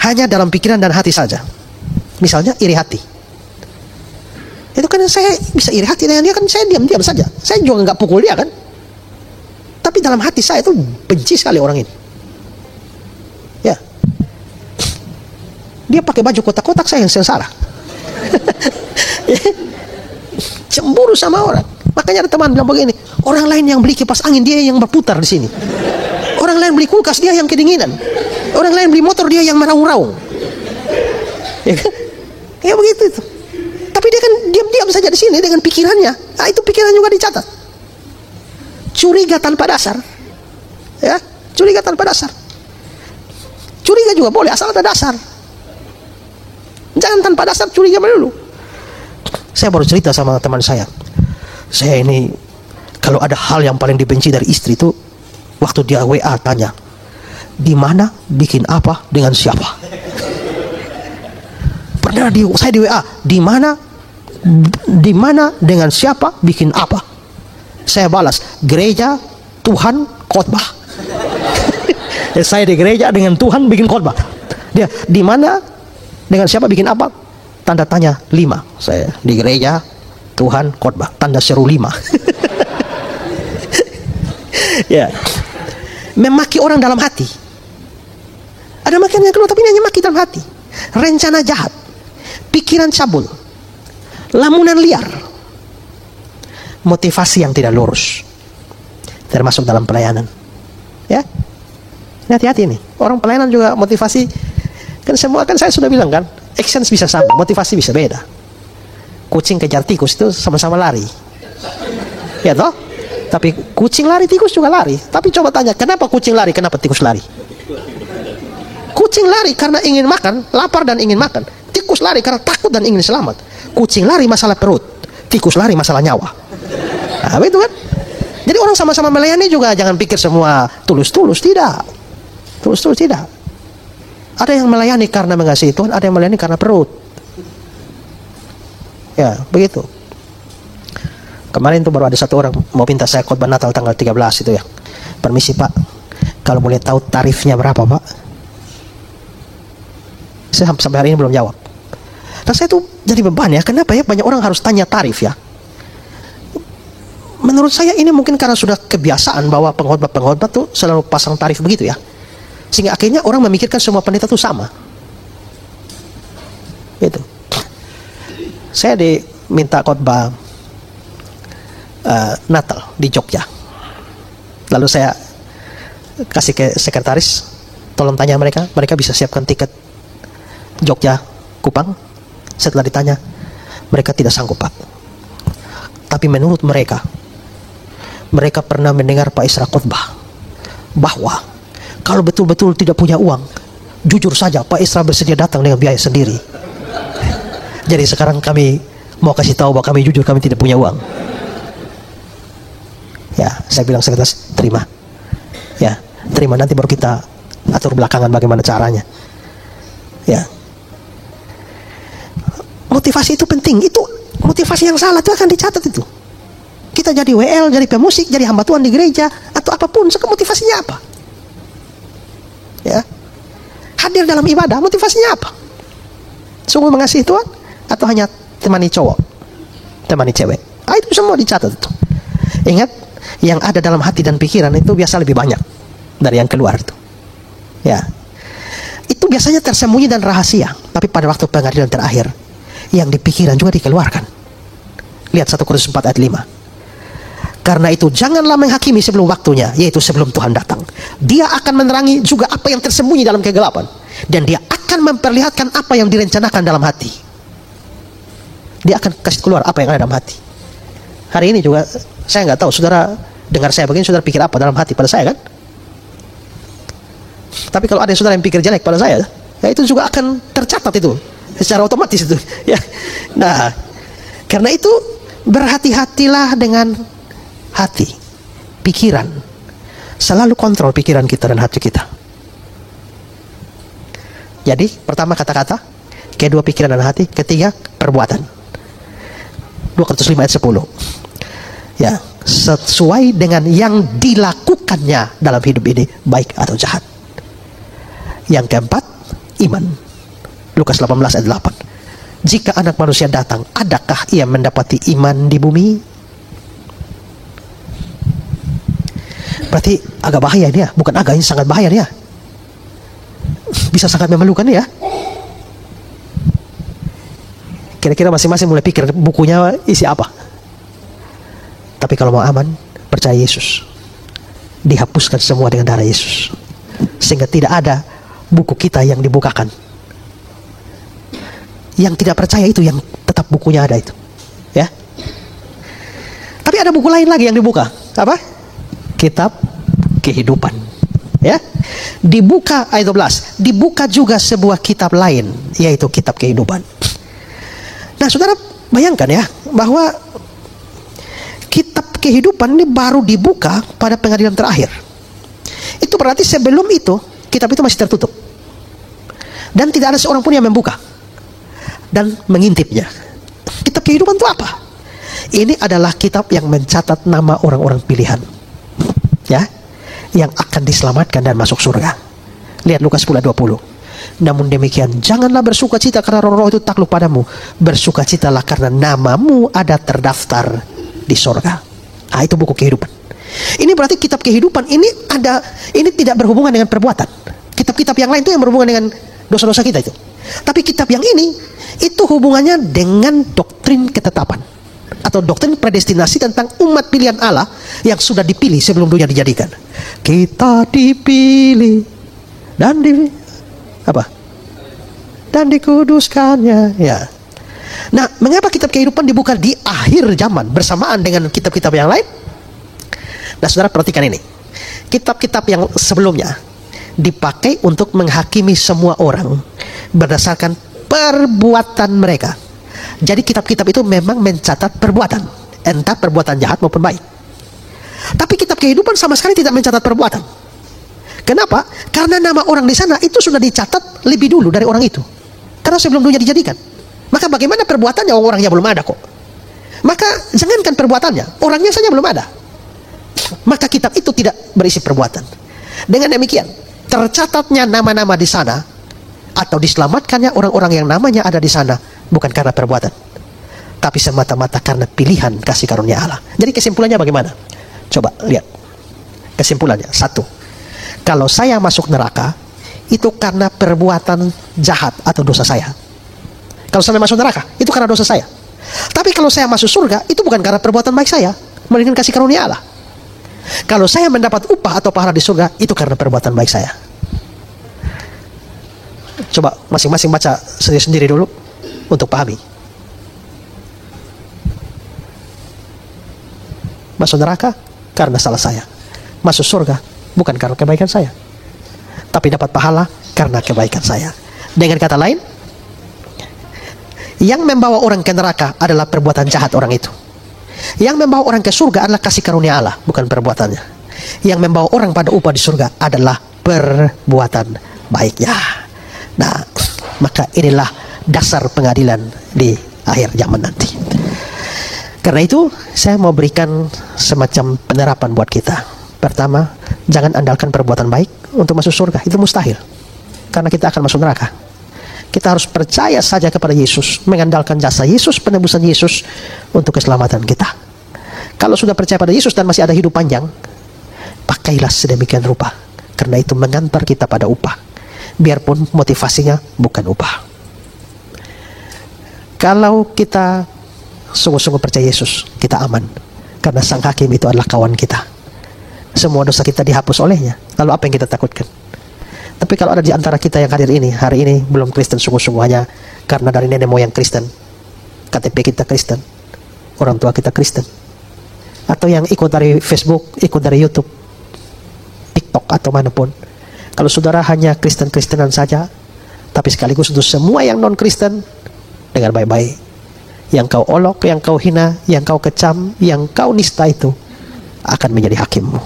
hanya dalam pikiran dan hati saja. Misalnya iri hati. Itu kan saya bisa iri hati dengan dia, kan saya diam-diam saja. Saya juga nggak pukul dia kan. Tapi dalam hati saya itu benci sekali orang ini. Ya. Dia pakai baju kotak-kotak, saya yang salah. Cemburu sama orang. Makanya ada teman bilang begini, orang lain yang beli kipas angin, dia yang berputar di sini. Orang lain beli kulkas, dia yang kedinginan. Orang lain beli motor, dia yang meraung-raung. Ya kan? Ya begitu itu. Tapi dia kan diam-diam saja di sini dengan pikirannya. Nah, itu pikiran juga dicatat. Curiga tanpa dasar. Ya, curiga tanpa dasar. Curiga juga boleh asal ada dasar. Jangan tanpa dasar curiga melulu. Saya baru cerita sama teman saya. Saya ini kalau ada hal yang paling dibenci dari istri itu waktu dia WA tanya, di mana, bikin apa, dengan siapa. Pernah saya di WA, di mana, dengan siapa, bikin apa. Saya balas, gereja, Tuhan, khotbah. Saya di gereja dengan Tuhan bikin khotbah. Dia di mana, dengan siapa, bikin apa? Tanda tanya 5. Saya di gereja, Tuhan, khotbah, tanda seru 5. Ya. Memaki orang dalam hati. Ada makian yang keluar, tapi ini hanya maki dalam hati. Rencana jahat, pikiran cabul, lamunan liar, motivasi yang tidak lurus, termasuk dalam pelayanan. Ya, hati-hati nih. Orang pelayanan juga motivasi. Kan semua kan saya sudah bilang kan, action bisa sama, motivasi bisa beda. Kucing kejar tikus itu sama-sama lari, ya toh? Tapi kucing lari, tikus juga lari. Tapi coba tanya, kenapa kucing lari, kenapa tikus lari? Kucing lari karena ingin makan, lapar dan ingin makan. Tikus lari karena takut dan ingin selamat. Kucing lari masalah perut, tikus lari masalah nyawa. Nah, itu kan? Jadi orang sama-sama melayani juga jangan pikir semua tulus-tulus, tidak. Tulus-tulus tidak. Ada yang melayani karena mengasihi Tuhan, ada yang melayani karena perut. Ya, begitu. Kemarin tuh baru ada satu orang mau minta saya khotbah Natal tanggal 13 itu ya. Permisi Pak, kalau boleh tahu tarifnya berapa Pak? Saya sampai hari ini belum jawab. Dan saya tuh jadi beban ya, kenapa ya banyak orang harus tanya tarif ya? Menurut saya ini mungkin karena sudah kebiasaan bahwa pengkhotbah tuh selalu pasang tarif begitu ya. Sehingga akhirnya orang memikirkan semua pendeta tuh sama. Gitu. Saya diminta khotbah Natal di Jogja. Lalu saya kasih ke sekretaris, tolong tanya mereka bisa siapkan tiket Jogja Kupang. Setelah ditanya, mereka tidak sanggup Pak. Tapi menurut mereka pernah mendengar Pak Isra khotbah bahwa kalau betul-betul tidak punya uang, jujur saja Pak Isra bersedia datang dengan biaya sendiri. Jadi sekarang kami mau kasih tahu bahwa kami jujur, kami tidak punya uang. Ya, saya bilang sekretaris, terima. Ya, terima, nanti baru kita atur belakangan bagaimana caranya. Ya. Motivasi itu penting. Itu motivasi yang salah itu akan dicatat itu. Kita jadi WL, jadi pemusik, jadi hamba Tuhan di gereja atau apapun, motivasinya apa? Ya. Hadir dalam ibadah, motivasinya apa? Sungguh mengasihi Tuhan atau hanya temani cowok, temani cewek? Itu semua dicatat itu. Ingat, yang ada dalam hati dan pikiran itu biasa lebih banyak dari yang keluar itu. Ya. Itu biasanya tersembunyi dan rahasia, tapi pada waktu pengadilan terakhir yang di pikiran juga dikeluarkan. Lihat 1 Korintus 4 ayat 5. Karena itu janganlah menghakimi sebelum waktunya, yaitu sebelum Tuhan datang. Dia akan menerangi juga apa yang tersembunyi dalam kegelapan, dan dia akan memperlihatkan apa yang direncanakan dalam hati. Dia akan kasih keluar apa yang ada dalam hati. Hari ini juga saya nggak tahu, saudara dengar saya begini, saudara pikir apa dalam hati pada saya kan? Tapi kalau ada saudara yang pikir jelek pada saya, ya itu juga akan tercatat itu secara otomatis itu. Ya. Nah, karena itu berhati-hatilah dengan hati, pikiran. Selalu kontrol pikiran kita dan hati kita. Jadi pertama kata-kata, kedua pikiran dan hati, ketiga perbuatan. 2 Korintus 5 ayat 10. Ya, sesuai dengan yang dilakukannya dalam hidup ini, baik atau jahat. Yang keempat, iman. Lukas 18 ayat 8. Jika anak manusia datang, adakah ia mendapati iman di bumi? Berarti agak bahaya ini ya. Bukan agak, ini sangat bahaya nih ya. Bisa sangat memalukan ya. Kira-kira masing-masing mulai pikir bukunya isi apa. Tapi kalau mau aman, percaya Yesus. Dihapuskan semua dengan darah Yesus. Sehingga tidak ada buku kita yang dibukakan. Yang tidak percaya itu yang tetap bukunya ada itu. Ya. Tapi ada buku lain lagi yang dibuka. Apa? Kitab kehidupan. Ya. Dibuka ayat 12. Dibuka juga sebuah kitab lain, yaitu kitab kehidupan. Nah, saudara bayangkan ya, bahwa kitab kehidupan ini baru dibuka pada pengadilan terakhir. Itu berarti sebelum itu, kitab itu masih tertutup. Dan tidak ada seorang pun yang membuka dan mengintipnya. Kitab kehidupan itu apa? Ini adalah kitab yang mencatat nama orang-orang pilihan, ya, yang akan diselamatkan dan masuk surga. Lihat Lukas 10:20. Namun demikian, janganlah bersukacita karena roh-roh itu takluk padamu. Bersukacitalah karena namamu ada terdaftar di sorga. Ah, itu buku kehidupan. Ini berarti kitab kehidupan ini tidak berhubungan dengan perbuatan. Kitab-kitab yang lain itu yang berhubungan dengan dosa-dosa kita itu. Tapi kitab yang ini itu hubungannya dengan doktrin ketetapan atau doktrin predestinasi tentang umat pilihan Allah yang sudah dipilih sebelum dunia dijadikan. Kita dipilih dan dan dikuduskannya, ya. Nah, mengapa kitab kehidupan dibuka di akhir zaman bersamaan dengan kitab-kitab yang lain? Nah, saudara perhatikan ini. Kitab-kitab yang sebelumnya dipakai untuk menghakimi semua orang berdasarkan perbuatan mereka. Jadi kitab-kitab itu memang mencatat perbuatan, entah perbuatan jahat maupun baik. Tapi kitab kehidupan sama sekali tidak mencatat perbuatan. Kenapa? Karena nama orang di sana itu sudah dicatat lebih dulu dari orang itu. Karena sebelum dunia dijadikan. Maka bagaimana perbuatannya, orangnya belum ada kok. Maka jangankan perbuatannya, orangnya saja belum ada. Maka kitab itu tidak berisi perbuatan. Dengan demikian, tercatatnya nama-nama di sana atau diselamatkannya orang-orang yang namanya ada di sana bukan karena perbuatan, tapi semata-mata karena pilihan kasih karunia Allah. Jadi kesimpulannya bagaimana? Coba lihat. Kesimpulannya, 1. Kalau saya masuk neraka, itu karena perbuatan jahat atau dosa saya. Kalau saya masuk neraka, itu karena dosa saya. Tapi kalau saya masuk surga, itu bukan karena perbuatan baik saya, melainkan kasih karunia Allah. Kalau saya mendapat upah atau pahala di surga, itu karena perbuatan baik saya. Coba masing-masing baca sendiri-sendiri dulu untuk pahami. Masuk neraka karena salah saya. Masuk surga bukan karena kebaikan saya, tapi dapat pahala karena kebaikan saya. Dengan kata lain, yang membawa orang ke neraka adalah perbuatan jahat orang itu. Yang membawa orang ke surga adalah kasih karunia Allah, bukan perbuatannya. Yang membawa orang pada upah di surga adalah perbuatan baiknya. Nah, maka inilah dasar pengadilan di akhir zaman nanti. Karena itu, saya mau berikan semacam penerapan buat kita. Pertama, jangan andalkan perbuatan baik untuk masuk surga. Itu mustahil. Karena kita akan masuk neraka. Kita harus percaya saja kepada Yesus, mengandalkan jasa Yesus, penebusan Yesus untuk keselamatan kita. Kalau sudah percaya pada Yesus dan masih ada hidup panjang, pakailah sedemikian rupa. Karena itu mengantar kita pada upah. Biarpun motivasinya bukan upah. Kalau kita sungguh-sungguh percaya Yesus, kita aman. Karena Sang Hakim itu adalah kawan kita. Semua dosa kita dihapus olehnya. Lalu apa yang kita takutkan? Tapi kalau ada di antara kita yang hadir ini, hari ini belum Kristen sungguh-sungguh, hanya karena dari nenek moyang Kristen, KTP kita Kristen, orang tua kita Kristen, atau yang ikut dari Facebook, ikut dari YouTube, TikTok atau manapun. Kalau saudara hanya Kristen-Kristenan saja, tapi sekaligus untuk semua yang non-Kristen, dengar baik-baik. Yang kau olok, yang kau hina, yang kau kecam, yang kau nista itu akan menjadi hakimmu.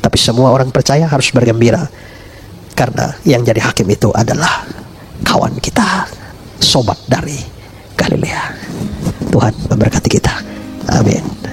Tapi semua orang percaya harus bergembira, karena yang jadi hakim itu adalah kawan kita, sobat dari Galilea. Tuhan memberkati kita. Amin.